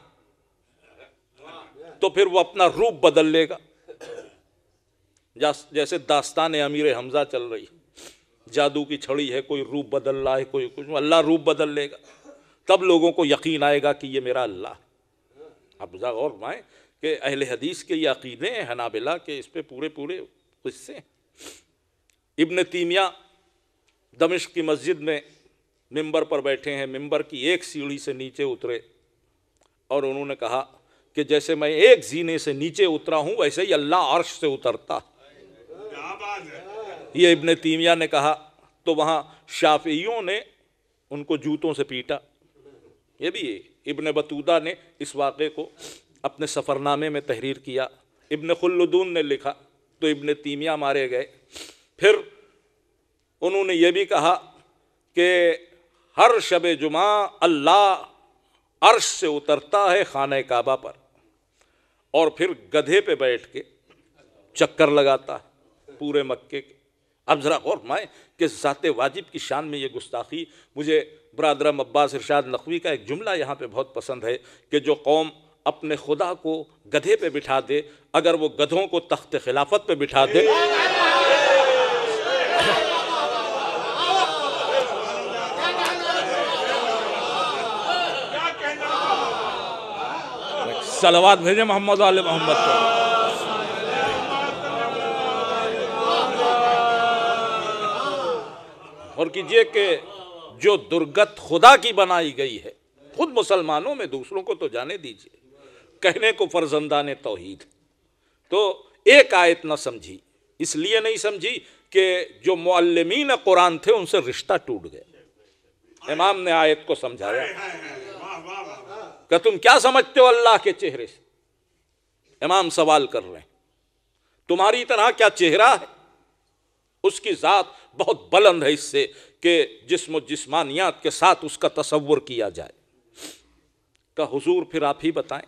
تو پھر وہ اپنا روپ بدل لے گا، جیسے داستان امیر حمزہ چل رہی، جادو کی چھڑی ہے، کوئی روپ بدل رہا ہے، کوئی کچھ، اللہ روپ بدل لے گا، تب لوگوں کو یقین آئے گا کہ یہ میرا اللہ ہے۔ اب ذرا غور فرمائیں کہ اہل حدیث کے یہ عقیدے ہیں حنابلہ کے، اس پہ پورے قصے ہیں۔ ابن تیمیہ دمشق کی مسجد میں ممبر پر بیٹھے ہیں، ممبر کی ایک سیڑھی سے نیچے اترے اور انہوں نے کہا کہ جیسے میں ایک زینے سے نیچے اترا ہوں ویسے ہی اللہ عرش سے اترتا۔ یہ ابن تیمیہ نے کہا تو وہاں شافعیوں نے ان کو جوتوں سے پیٹا۔ یہ بھی ابن بطوطہ نے اس واقعے کو اپنے سفرنامے میں تحریر کیا، ابن خلدون نے لکھا تو ابن تیمیہ مارے گئے۔ پھر انہوں نے یہ بھی کہا کہ ہر شب جمعہ اللہ عرش سے اترتا ہے خانہ کعبہ پر، اور پھر گدھے پہ بیٹھ کے چکر لگاتا ہے پورے مکے کے۔ اب ذرا غور فرمائیں کہ ذات واجب کی شان میں یہ گستاخی۔ مجھے برادرم عباس ارشاد نقوی کا ایک جملہ یہاں پہ بہت پسند ہے کہ جو قوم اپنے خدا کو گدھے پہ بٹھا دے، اگر وہ گدھوں کو تخت خلافت پہ بٹھا دے، صلوات بھیجیں محمد آل محمد پر۔ اور کیجئے کہ جو درگت خدا کی بنائی گئی ہے، خود مسلمانوں میں، دوسروں کو تو جانے دیجئے، کہنے کو فرزندان توحید، تو ایک آیت نہ سمجھی، اس لیے نہیں سمجھی کہ جو معلمین قرآن تھے ان سے رشتہ ٹوٹ گئے۔ امام نے آیت کو سمجھایا کہ تم کیا سمجھتے ہو اللہ کے چہرے سے؟ امام سوال کر رہے ہیں، تمہاری طرح کیا چہرہ ہے؟ اس کی ذات بہت بلند ہے اس سے کہ جسم و جسمانیات کے ساتھ اس کا تصور کیا جائے۔ کہ حضور پھر آپ ہی بتائیں،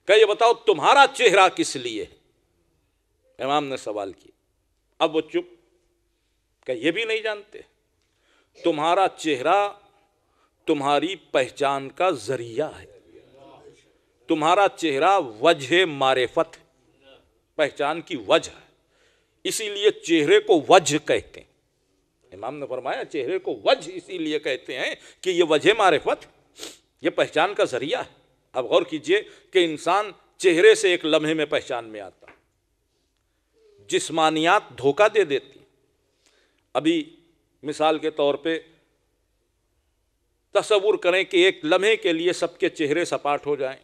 کہ یہ بتاؤ تمہارا چہرہ کس لیے ہے؟ امام نے سوال کیا، اب وہ چپ، کہ یہ بھی نہیں جانتے؟ تمہارا چہرہ تمہاری پہچان کا ذریعہ ہے، تمہارا چہرہ وجہ معرفت ہے، پہچان کی وجہ ہے، اسی لیے چہرے کو وجہ کہتے ہیں۔ امام نے فرمایا چہرے کو وجہ اسی لیے کہتے ہیں کہ یہ وجہ معرفت، یہ پہچان کا ذریعہ ہے۔ اب غور کیجئے کہ انسان چہرے سے ایک لمحے میں پہچان میں آتا، جسمانیات دھوکہ دے دیتی۔ ابھی مثال کے طور پہ تصور کریں کہ ایک لمحے کے لیے سب کے چہرے سپاٹ ہو جائیں،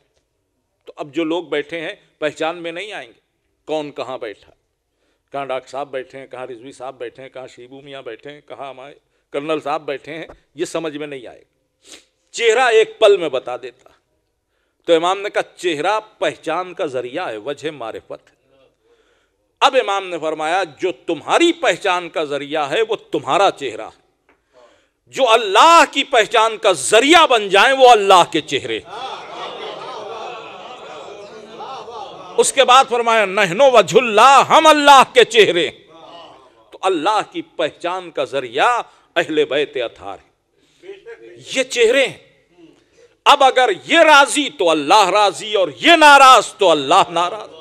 تو اب جو لوگ بیٹھے ہیں پہچان میں نہیں آئیں گے، کون کہاں بیٹھا، کہاں ڈاکٹر صاحب بیٹھے ہیں، کہاں رضوی صاحب بیٹھے ہیں، کہاں شیبو میاں بیٹھے ہیں، کہاں ہمارے کرنل صاحب بیٹھے ہیں، یہ سمجھ میں نہیں آئے گا۔ چہرہ ایک پل میں بتا دیتا۔ تو امام نے کہا چہرہ پہچان کا ذریعہ ہے، وجہ معرفت ہے۔ اب امام نے فرمایا جو تمہاری پہچان کا ذریعہ ہے وہ تمہارا چہرہ ہے، جو اللہ کی پہچان کا ذریعہ بن جائیں وہ اللہ کے چہرے۔ اس کے بعد فرمایا نحن وجہ اللہ، ہم اللہ کے چہرے۔ تو اللہ کی پہچان کا ذریعہ اہل بیت اطہار ہے، یہ چہرے ہیں۔ اب اگر یہ راضی تو اللہ راضی، اور یہ ناراض تو اللہ ناراض۔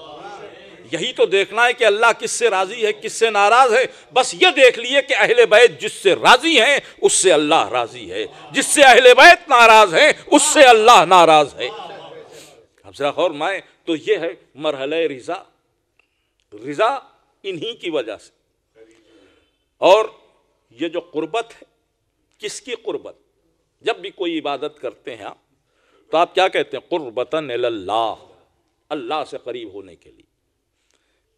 یہی تو دیکھنا ہے کہ اللہ کس سے راضی ہے، کس سے ناراض ہے۔ بس یہ دیکھ لیے کہ اہل بیت جس سے راضی ہیں اس سے اللہ راضی ہے، جس سے اہل بیت ناراض ہیں اس سے اللہ ناراض ہے۔ اب ذرا غور فرمائیں، تو یہ ہے مرحلہ رضا، رضا انہی کی وجہ سے۔ اور یہ جو قربت ہے، کس کی قربت؟ جب بھی کوئی عبادت کرتے ہیں آپ تو آپ کیا کہتے ہیں؟ قربتاً الی اللہ، اللہ سے قریب ہونے کے لیے۔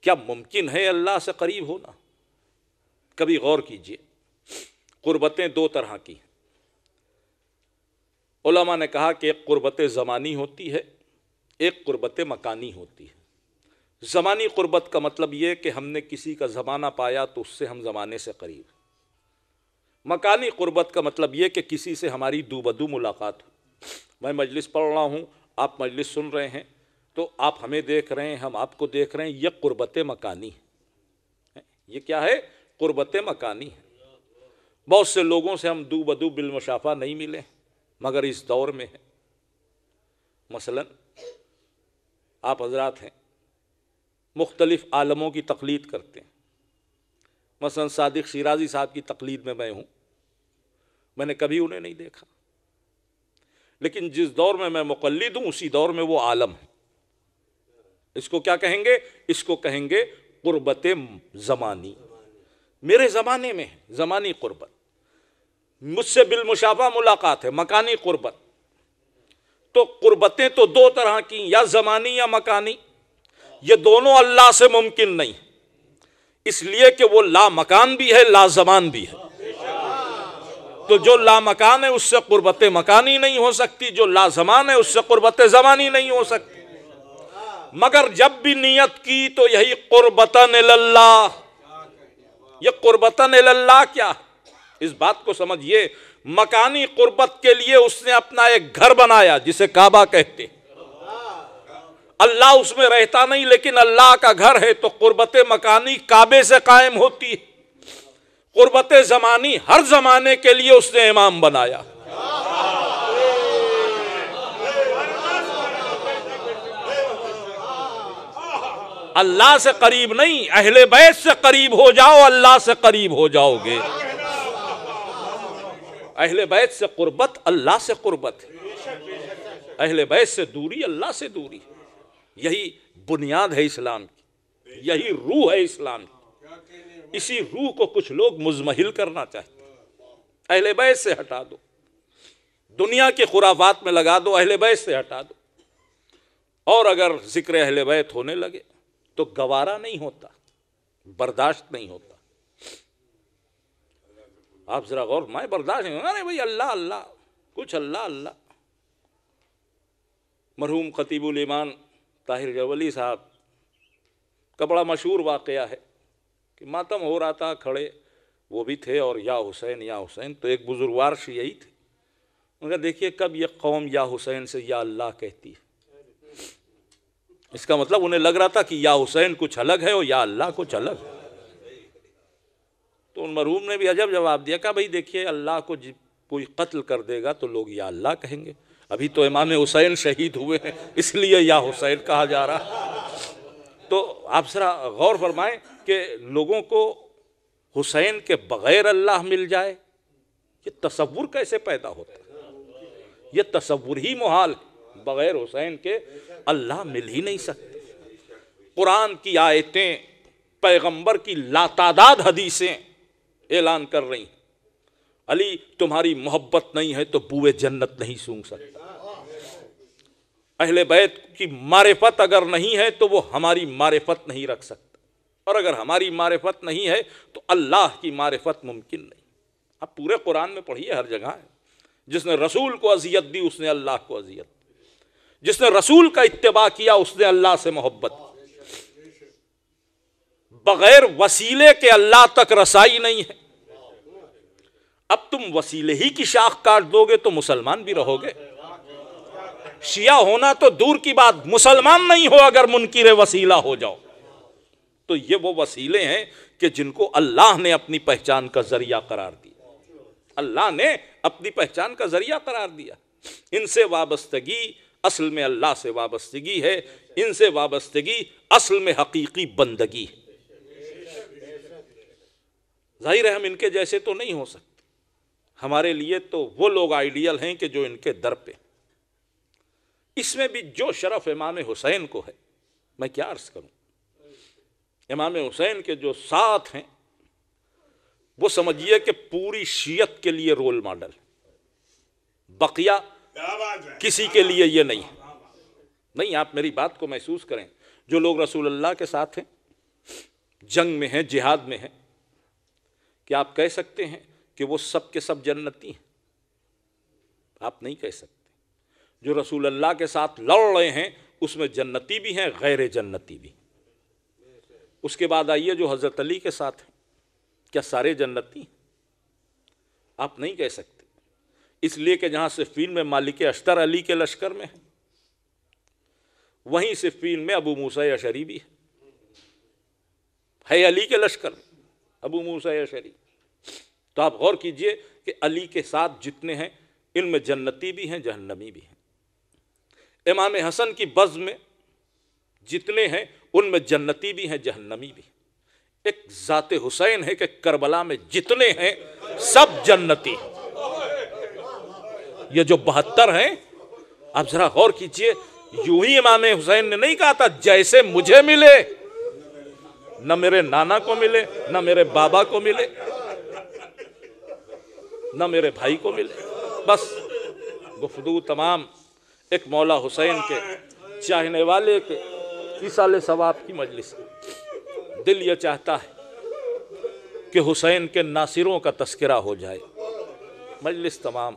کیا ممکن ہے اللہ سے قریب ہونا؟ کبھی غور کیجئے، قربتیں دو طرح کی ہیں۔ علماء نے کہا کہ ایک قربت زمانی ہوتی ہے، ایک قربت مکانی ہوتی ہے۔ زمانی قربت کا مطلب یہ کہ ہم نے کسی کا زمانہ پایا تو اس سے ہم زمانے سے قریب۔ مکانی قربت کا مطلب یہ کہ کسی سے ہماری دو بدو ملاقات ہو۔ میں مجلس پڑھ رہا ہوں، آپ مجلس سن رہے ہیں، تو آپ ہمیں دیکھ رہے ہیں، ہم آپ کو دیکھ رہے ہیں، یہ قربت مکانی ہے۔ یہ کیا ہے؟ قربت مکانی ہے۔ بہت سے لوگوں سے ہم دو بدو بالمشافہ نہیں ملے مگر اس دور میں ہیں۔ مثلا آپ حضرات ہیں مختلف عالموں کی تقلید کرتے ہیں، مثلا صادق شیرازی صاحب کی تقلید میں میں ہوں، میں نے کبھی انہیں نہیں دیکھا، لیکن جس دور میں میں مقلد ہوں اسی دور میں وہ عالم ہے۔ اس کو کیا کہیں گے؟ اس کو کہیں گے قربت زمانی، میرے زمانے میں ہے، زمانی قربت، مجھ سے بالمشافہ ملاقات ہے، مکانی قربت۔ تو قربتیں تو دو طرح کی، یا زمانی یا مکانی، یہ دونوں اللہ سے ممکن نہیں، اس لیے کہ وہ لا مکان بھی ہے لا زمان بھی ہے۔ تو جو لا مکان ہے اس سے قربت مکانی نہیں ہو سکتی، جو لا زمان ہے اس سے قربت زمانی نہیں ہو سکتی۔ مگر جب بھی نیت کی تو یہی قربتاً اللہ، یہ قربتاً اللہ کیا ہے؟ اس بات کو سمجھیے، مکانی قربت کے لیے اس نے اپنا ایک گھر بنایا جسے کعبہ کہتے، اللہ اس میں رہتا نہیں لیکن اللہ کا گھر ہے، تو قربت مکانی کعبے سے قائم ہوتی ہے۔ قربت زمانی ہر زمانے کے لیے اس نے امام بنایا۔ اللہ سے قریب نہیں، اہل بیت سے قریب ہو جاؤ، اللہ سے قریب ہو جاؤ گے۔ اہل بیت سے قربت اللہ سے قربت ہے، اہل بیت سے دوری اللہ سے دوری۔ یہی بنیاد ہے اسلام کی، یہی روح ہے اسلام کی۔ اسی روح کو کچھ لوگ مزمحل کرنا چاہتے ہیں۔ اہل بیت سے ہٹا دو، دنیا کے خرافات میں لگا دو، اہل بیت سے ہٹا دو، اور اگر ذکر اہل بیت ہونے لگے تو گوارا نہیں ہوتا، برداشت نہیں ہوتا۔ آپ ذرا غور، میں برداشت نہیں ہوگا، نہیں بھائی اللہ اللہ، کچھ اللہ اللہ۔ مرحوم خطیب الایمان طاہر جولی صاحب کا بڑا مشہور واقعہ ہے کہ ماتم ہو رہا تھا، کھڑے وہ بھی تھے اور یا حسین یا حسین، تو ایک بزرگوار شیعی تھے، انہوں نے دیکھیے کب یہ قوم یا حسین سے یا اللہ کہتی ہے۔ اس کا مطلب انہیں لگ رہا تھا کہ یا حسین کچھ الگ ہے اور یا اللہ کچھ الگ ہے۔ تو ان مرحوم نے بھی عجب جواب دیا، کہا بھائی دیکھیے اللہ کو کوئی قتل کر دے گا تو لوگ یا اللہ کہیں گے، ابھی تو امام حسین شہید ہوئے ہیں اس لیے یا حسین کہا جا رہا۔ تو آپ ذرا غور فرمائیں کہ لوگوں کو حسین کے بغیر اللہ مل جائے، یہ تصور کیسے پیدا ہوتا ہے؟ یہ تصور ہی محال ہے، بغیر حسین کے اللہ مل ہی نہیں سکتے۔ قرآن کی آیتیں، پیغمبر کی لاتعداد حدیثیں اعلان کر رہی ہیں، علی تمہاری محبت نہیں ہے تو بوئے جنت نہیں سونگھ سکتا۔ اہل بیت کی معرفت اگر نہیں ہے تو وہ ہماری معرفت نہیں رکھ سکتا، اور اگر ہماری معرفت نہیں ہے تو اللہ کی معرفت ممکن نہیں۔ اب پورے قرآن میں پڑھیے، ہر جگہ ہے، جس نے رسول کو اذیت دی اس نے اللہ کو اذیت دی، جس نے رسول کا اتباع کیا اس نے اللہ سے محبت کی۔ بغیر وسیلے کے اللہ تک رسائی نہیں ہے۔ اب تم وسیلے ہی کی شاخ کاٹ دو گے تو مسلمان بھی رہو گے، شیعہ ہونا تو دور کی بات، مسلمان نہیں ہو اگر منکر وسیلہ ہو جاؤ۔ تو یہ وہ وسیلے ہیں کہ جن کو اللہ نے اپنی پہچان کا ذریعہ قرار دیا، اللہ نے اپنی پہچان کا ذریعہ قرار دیا۔ ان سے وابستگی اصل میں اللہ سے وابستگی ہے، ان سے وابستگی اصل میں حقیقی بندگی ہے۔ ظاہر ہے ہم ان کے جیسے تو نہیں ہو سکتے، ہمارے لیے تو وہ لوگ آئیڈیل ہیں کہ جو ان کے در پہ۔ اس میں بھی جو شرف امام حسین کو ہے، میں کیا عرض کروں، امام حسین کے جو ساتھ ہیں وہ سمجھیے کہ پوری شیعت کے لیے رول ماڈل، بقیہ کسی کے لیے یہ نہیں ہے۔ نہیں، آپ میری بات کو محسوس کریں، جو لوگ رسول اللہ کے ساتھ ہیں، جنگ میں ہیں، جہاد میں ہیں، کیا آپ کہہ سکتے ہیں کہ وہ سب کے سب جنتی ہیں؟ آپ نہیں کہہ سکتے۔ جو رسول اللہ کے ساتھ لڑ رہے ہیں اس میں جنتی بھی ہیں، غیر جنتی بھی۔ اس کے بعد آئیے جو حضرت علی کے ساتھ ہیں، کیا سارے جنتی ہیں؟ آپ نہیں کہہ سکتے، اس لیے کہ جہاں صفین میں مالک اشتر علی کے لشکر میں ہے، وہیں صفین میں ابو موسیٰ اشعری بھی ہے علی کے لشکر میں۔ ابو موسیٰ اشعری. تو آپ غور کیجئے کہ علی کے ساتھ جتنے ہیں ان میں جنتی بھی ہیں جہنمی بھی ہیں. امام حسن کی بزم میں جتنے ہیں ان میں جنتی بھی ہیں جہنمی بھی ہیں. ایک ذات حسین ہے کہ کربلا میں جتنے ہیں سب جنتی ہیں. یہ جو 72 ہیں آپ ذرا غور کیجئے, یوں ہی امام حسین نے نہیں کہا تھا جیسے مجھے ملے, نہ میرے نانا کو ملے, نہ میرے بابا کو ملے, نہ میرے بھائی کو ملے. بس گفتگو تمام ایک مولا حسین کے چاہنے والے کے ایصال ثواب کی مجلس. دل یہ چاہتا ہے کہ حسین کے ناصروں کا تذکرہ ہو جائے. مجلس تمام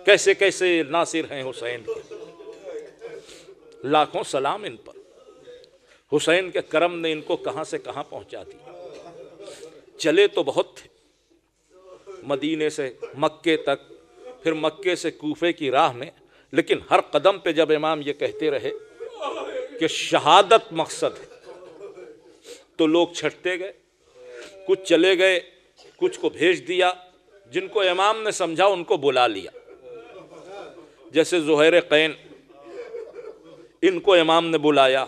کیسے کیسے ناصر ہیں حسین کے, لاکھوں سلام ان پر. حسین کے کرم نے ان کو کہاں سے کہاں پہنچا دیا. چلے تو بہت تھے, مدینے سے مکے تک, پھر مکے سے کوفے کی راہ میں, لیکن ہر قدم پہ جب امام یہ کہتے رہے کہ شہادت مقصد ہے تو لوگ چھٹتے گئے. کچھ چلے گئے, کچھ کو بھیج دیا, جن کو امام نے سمجھا ان کو بلا لیا. جیسے زہیر قین, ان کو امام نے بلایا,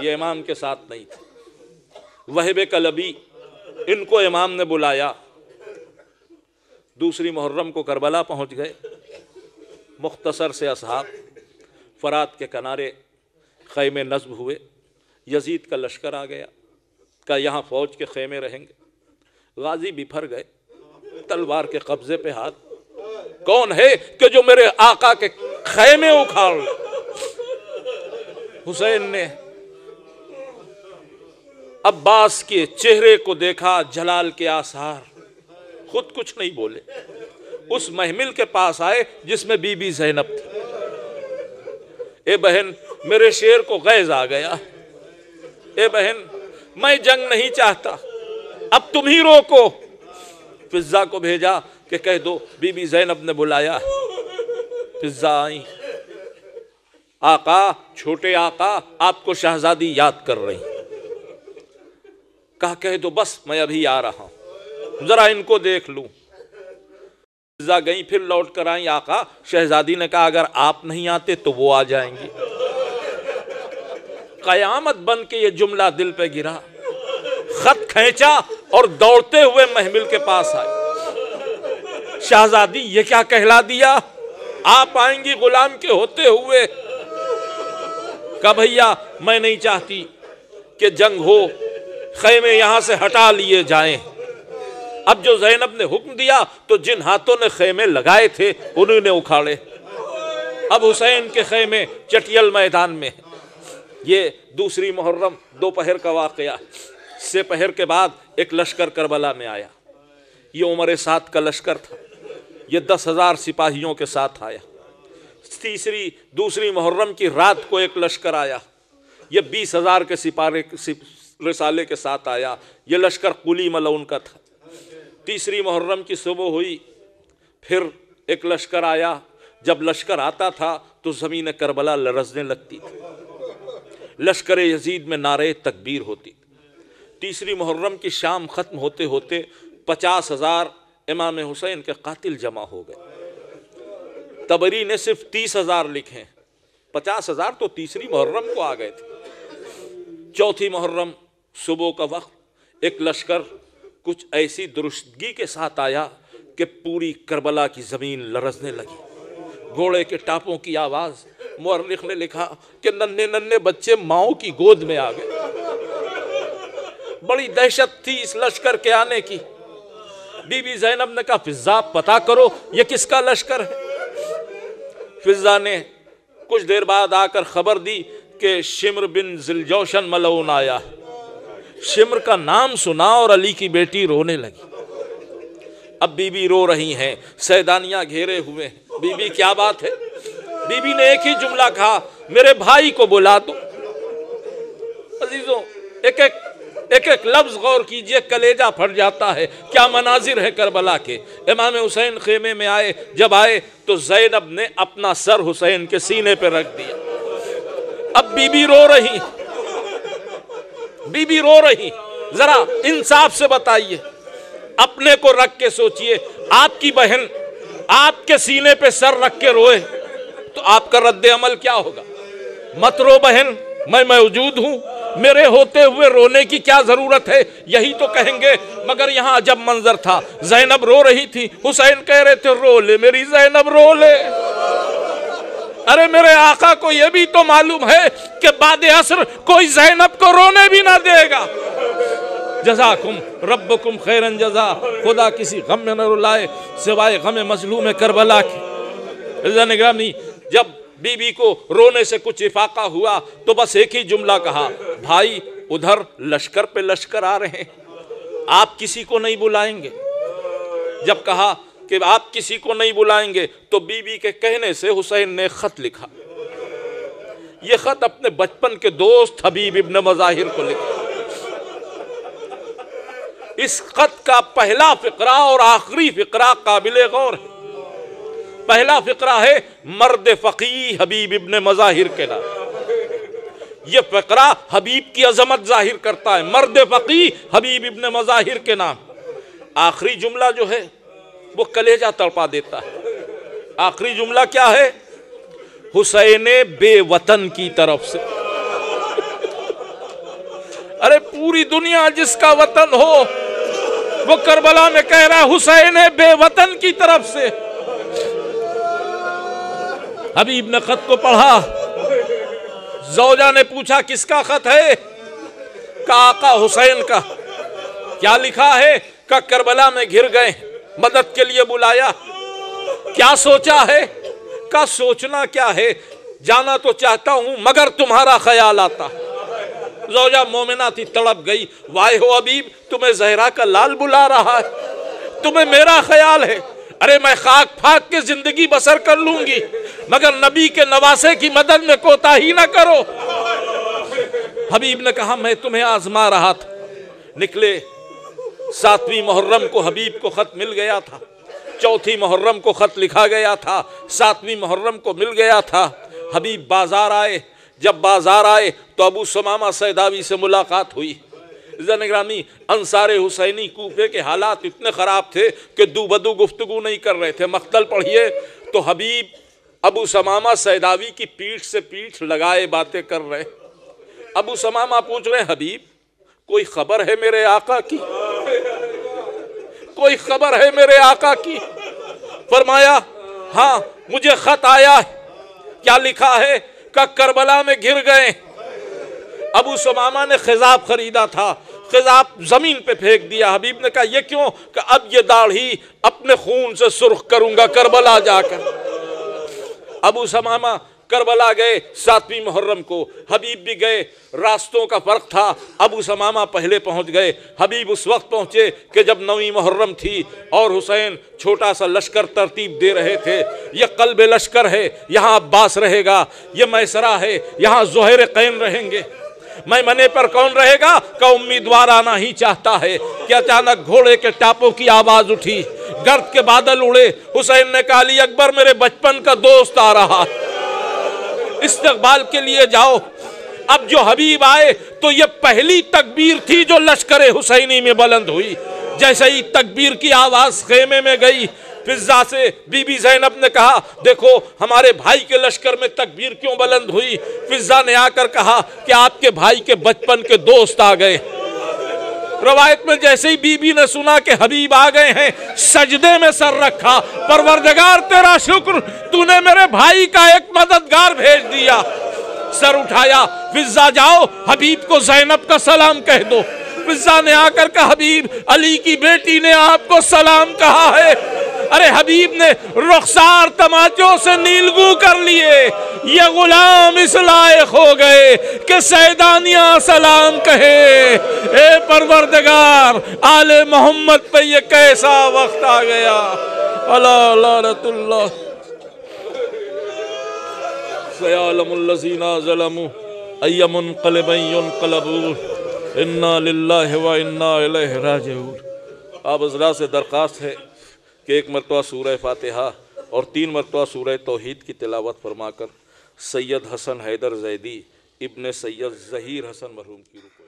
یہ امام کے ساتھ نہیں تھے. وہب کلبی, ان کو امام نے بلایا. دوسری محرم کو کربلا پہنچ گئے. مختصر سے اصحاب فرات کے کنارے خیمے نصب ہوئے. یزید کا لشکر آ گیا, کہا یہاں فوج کے خیمے رہیں گے. غازی بپھر گئے, تلوار کے قبضے پہ ہاتھ. کون ہے کہ جو میرے آقا کے خیمے اکھاڑ لے؟ حسین نے عباس کے چہرے کو دیکھا, جلال کے آثار, خود کچھ نہیں بولے. اس محمل کے پاس آئے جس میں بی بی زینب تھی. اے بہن میرے شیر کو غیظ آ گیا, اے بہن میں جنگ نہیں چاہتا, اب تم ہی روکو. فضہ کو بھیجا کہ کہہ دو بی بی زینب نے بلایا. فضہ آئیں, آقا, چھوٹے آقا آپ کو شہزادی یاد کر رہی. کہا کہہ دو بس میں ابھی آ رہا ہوں, ذرا ان کو دیکھ لوں. فضہ گئیں, پھر لوٹ کر آئیں. آقا شہزادی نے کہا اگر آپ نہیں آتے تو وہ آ جائیں گی. قیامت بن کے یہ جملہ دل پہ گرا. خط کھینچا اور دوڑتے ہوئے محمل کے پاس آئے. شہزادی یہ کیا کہلا دیا, آپ آئیں گی غلام کے ہوتے ہوئے. کہا بھیا میں نہیں چاہتی کہ جنگ ہو, خیمے یہاں سے ہٹا لیے جائیں. اب جو زینب نے حکم دیا تو جن ہاتھوں نے خیمے لگائے تھے انہوں نے اکھاڑے. اب حسین کے خیمے چٹیل میدان میں. یہ دوسری محرم دوپہر کا واقعہ. سے پہر کے بعد ایک لشکر کربلا میں آیا. یہ عمر سعد کا لشکر تھا. یہ 10,000 سپاہیوں کے ساتھ آیا. دوسری محرم کی رات کو ایک لشکر آیا. یہ 20,000 کے سپارے رسالے کے ساتھ آیا. یہ لشکر قلی ملعون کا تھا. تیسری محرم کی صبح ہوئی, پھر ایک لشکر آیا. جب لشکر آتا تھا تو زمین کربلا لرزنے لگتی تھی. لشکر یزید میں نعرے تکبیر ہوتی. تیسری محرم کی شام ختم ہوتے ہوتے 50,000 امام حسین کے قاتل جمع ہو گئے. تبری نے صرف 30,000 لکھے, 50,000 تو تیسری محرم کو آ گئے تھے. چوتھی محرم صبح کا وقت ایک لشکر کچھ ایسی درستگی کے ساتھ آیا کہ پوری کربلا کی زمین لرزنے لگی. گھوڑے کے ٹاپوں کی آواز. مورخ نے لکھا کہ ننھے ننھے بچے ماؤں کی گود میں آ گئے. بڑی دہشت تھی اس لشکر کے آنے کی. بی بی زینب نے کہا فضہ پتا کرو یہ کس کا لشکر ہے. فضہ نے کچھ دیر بعد آ کر خبر دی کہ شمر بن ذوالجوشن ملعون آیا. شمر کا نام سنا اور علی کی بیٹی رونے لگی. اب بی بی رو رہی ہیں, سیدانیاں گھیرے ہوئے ہیں. بی بی کیا بات ہے؟ بی بی نے ایک ہی جملہ کہا میرے بھائی کو بلا دو. عزیزوں ایک ایک لفظ غور کیجئے, کلیجہ پھٹ جاتا ہے. کیا مناظر ہے کربلا کے. امام حسین خیمے میں آئے. جب آئے تو زینب نے اپنا سر حسین کے سینے پہ رکھ دیا. اب بی بی رو رہی, بی بی رو رہی. ذرا انصاف سے بتائیے، اپنے کو رکھ کے سوچئے، آپ کی بہن آپ کے سینے پہ سر رکھ کے روئے تو آپ کا رد عمل کیا ہوگا؟ مت رو بہن، میں موجود ہوں، میرے ہوتے ہوئے رونے کی کیا ضرورت ہے، یہی تو کہیں گے۔ مگر یہاں عجب منظر تھا، زینب رو رہی تھی، حسین کہہ رہے تھے رو لے میری زینب رو لے۔ ارے میرے آقا کو یہ بھی تو معلوم ہے کہ بعد عصر کوئی زینب کو رونے بھی نہ دے گا۔ جزاکم ربکم خیرن جزا، خدا کسی غم میں نہ رلائے سوائے غم مظلوم کربلا کی۔ عزیزان گرامی، جب بی بی کو رونے سے کچھ افاقہ ہوا تو بس ایک ہی جملہ کہا، بھائی ادھر لشکر پہ لشکر آ رہے ہیں، آپ کسی کو نہیں بلائیں گے؟ جب کہا کہ آپ کسی کو نہیں بلائیں گے تو بی بی کے کہنے سے حسین نے خط لکھا۔ یہ خط اپنے بچپن کے دوست حبیب ابن مظاہر کو لکھا۔ اس خط کا پہلا فقرہ اور آخری فقرہ قابل غور ہے۔ پہلا فقرہ ہے مرد فقیہ حبیب ابن مظاہر کے نام۔ یہ فقرہ حبیب کی عظمت ظاہر کرتا ہے، مرد فقیہ حبیب ابن مظاہر کے نام۔ آخری جملہ جو ہے وہ کلیجہ تڑپا دیتا ہے۔ آخری جملہ کیا ہے؟ حسین بے وطن کی طرف سے۔ ارے پوری دنیا جس کا وطن ہو وہ کربلا میں کہہ رہا ہے حسین بے وطن کی طرف سے۔ حبیب نے خط کو پڑھا، زوجہ نے پوچھا کس کا خط ہے؟ کہا آقا حسین کا۔ کیا لکھا ہے؟ کہ کربلا میں گر گئے، مدد کے لیے بلایا۔ کیا سوچا ہے؟ کہ سوچنا کیا ہے، جانا تو چاہتا ہوں مگر تمہارا خیال آتا۔ زوجہ مومنہ تھی، تڑپ گئی، وائے ہو حبیب، تمہیں زہرا کا لال بلا رہا ہے، تمہیں میرا خیال ہے۔ ارے میں خاک پھاک کے زندگی بسر کر لوں گی مگر نبی کے نواسے کی مدد میں کوتاہی نہ کرو۔ حبیب نے کہا میں تمہیں آزما رہا تھا۔ نکلے، 7ویں محرم کو حبیب کو خط مل گیا تھا، 4 محرم کو خط لکھا گیا تھا، 7ویں محرم کو مل گیا تھا۔ حبیب بازار آئے، جب بازار آئے تو ابو ثمامہ سیداوی سے ملاقات ہوئی۔ عزیزان گرامی، انصار حسینی کوفے کے حالات اتنے خراب تھے کہ دو بدو گفتگو نہیں کر رہے تھے۔ مقتل پڑھیے تو حبیب ابو ثمامہ سیداوی کی پیٹھ سے پیٹھ لگائے باتیں کر رہے۔ ابو ثمامہ پوچھ رہے حبیب کوئی خبر ہے میرے آقا کی؟ کوئی خبر ہے میرے آقا کی؟ فرمایا ہاں مجھے خط آیا ہے۔ کیا لکھا ہے؟ کہ کربلا میں گر گئے۔ ابو ثمامہ نے خضاب خریدا تھا، خضاب زمین پہ پھینک دیا۔ حبیب نے کہا یہ کیوں؟ کہ اب یہ داڑھی اپنے خون سے سرخ کروں گا کربلا جا کر۔ ابو ثمامہ کربلا گئے 7ویں محرم کو، حبیب بھی گئے، راستوں کا فرق تھا، ابو ثمامہ پہلے پہنچ گئے، حبیب اس وقت پہنچے کہ جب 9ویں محرم تھی اور حسین چھوٹا سا لشکر ترتیب دے رہے تھے۔ یہ قلب لشکر ہے، یہاں عباس رہے گا، یہ میسرہ ہے، یہاں زہیر قین رہیں گے۔ میمنے پر کون رہے گا؟ کہ امیدوار آنا ہی چاہتا ہے کہ اچانک گھوڑے کے ٹاپوں کی آواز اٹھی، گرد کے بادل اڑے۔ حسین نے کہا علی اکبر میرے بچپن کا دوست آ رہا، استقبال کے لیے جاؤ۔ اب جو حبیب آئے تو یہ پہلی تکبیر تھی جو لشکر حسینی میں بلند ہوئی۔ جیسے ہی تکبیر کی آواز خیمے میں گئی، فضا سے بی بی زینب نے کہا دیکھو ہمارے بھائی کے لشکر میں تکبیر کیوں بلند ہوئی؟ فضا نے آ کر کہا کہ آپ کے بھائی کے بچپن کے دوست آ گئے۔ روایت میں جیسے ہی بی بی نے سنا کہ حبیب آ گئے ہیں، سجدے میں سر رکھا، پروردگار تیرا شکر، تو نے میرے بھائی کا ایک مددگار بھیج دیا۔ سر اٹھایا، فضا جاؤ حبیب کو زینب کا سلام کہہ دو۔ فضا نے آ کر کہا حبیب علی کی بیٹی نے آپ کو سلام کہا ہے۔ ارے حبیب نے رخسار تماچوں سے نیلگوں کر لیے، یہ غلام اس لائق ہو گئے کہ سیدانیاں سلام کہے۔ اے پروردگار آل محمد پہ یہ کیسا وقت آ گیا۔ اللہ لعنت اللہ سیعلم الذین ظلموا ای منقلب ینقلبون انا للہ و انا الیہ راجعون۔ آپ حضرات سے درخواست ہے کہ ایک مرتبہ سورہ فاتحہ اور 3 مرتبہ سورہ توحید کی تلاوت فرما کر سید حسن حیدر زیدی ابن سید ظہیر حسن مرحوم کی رکو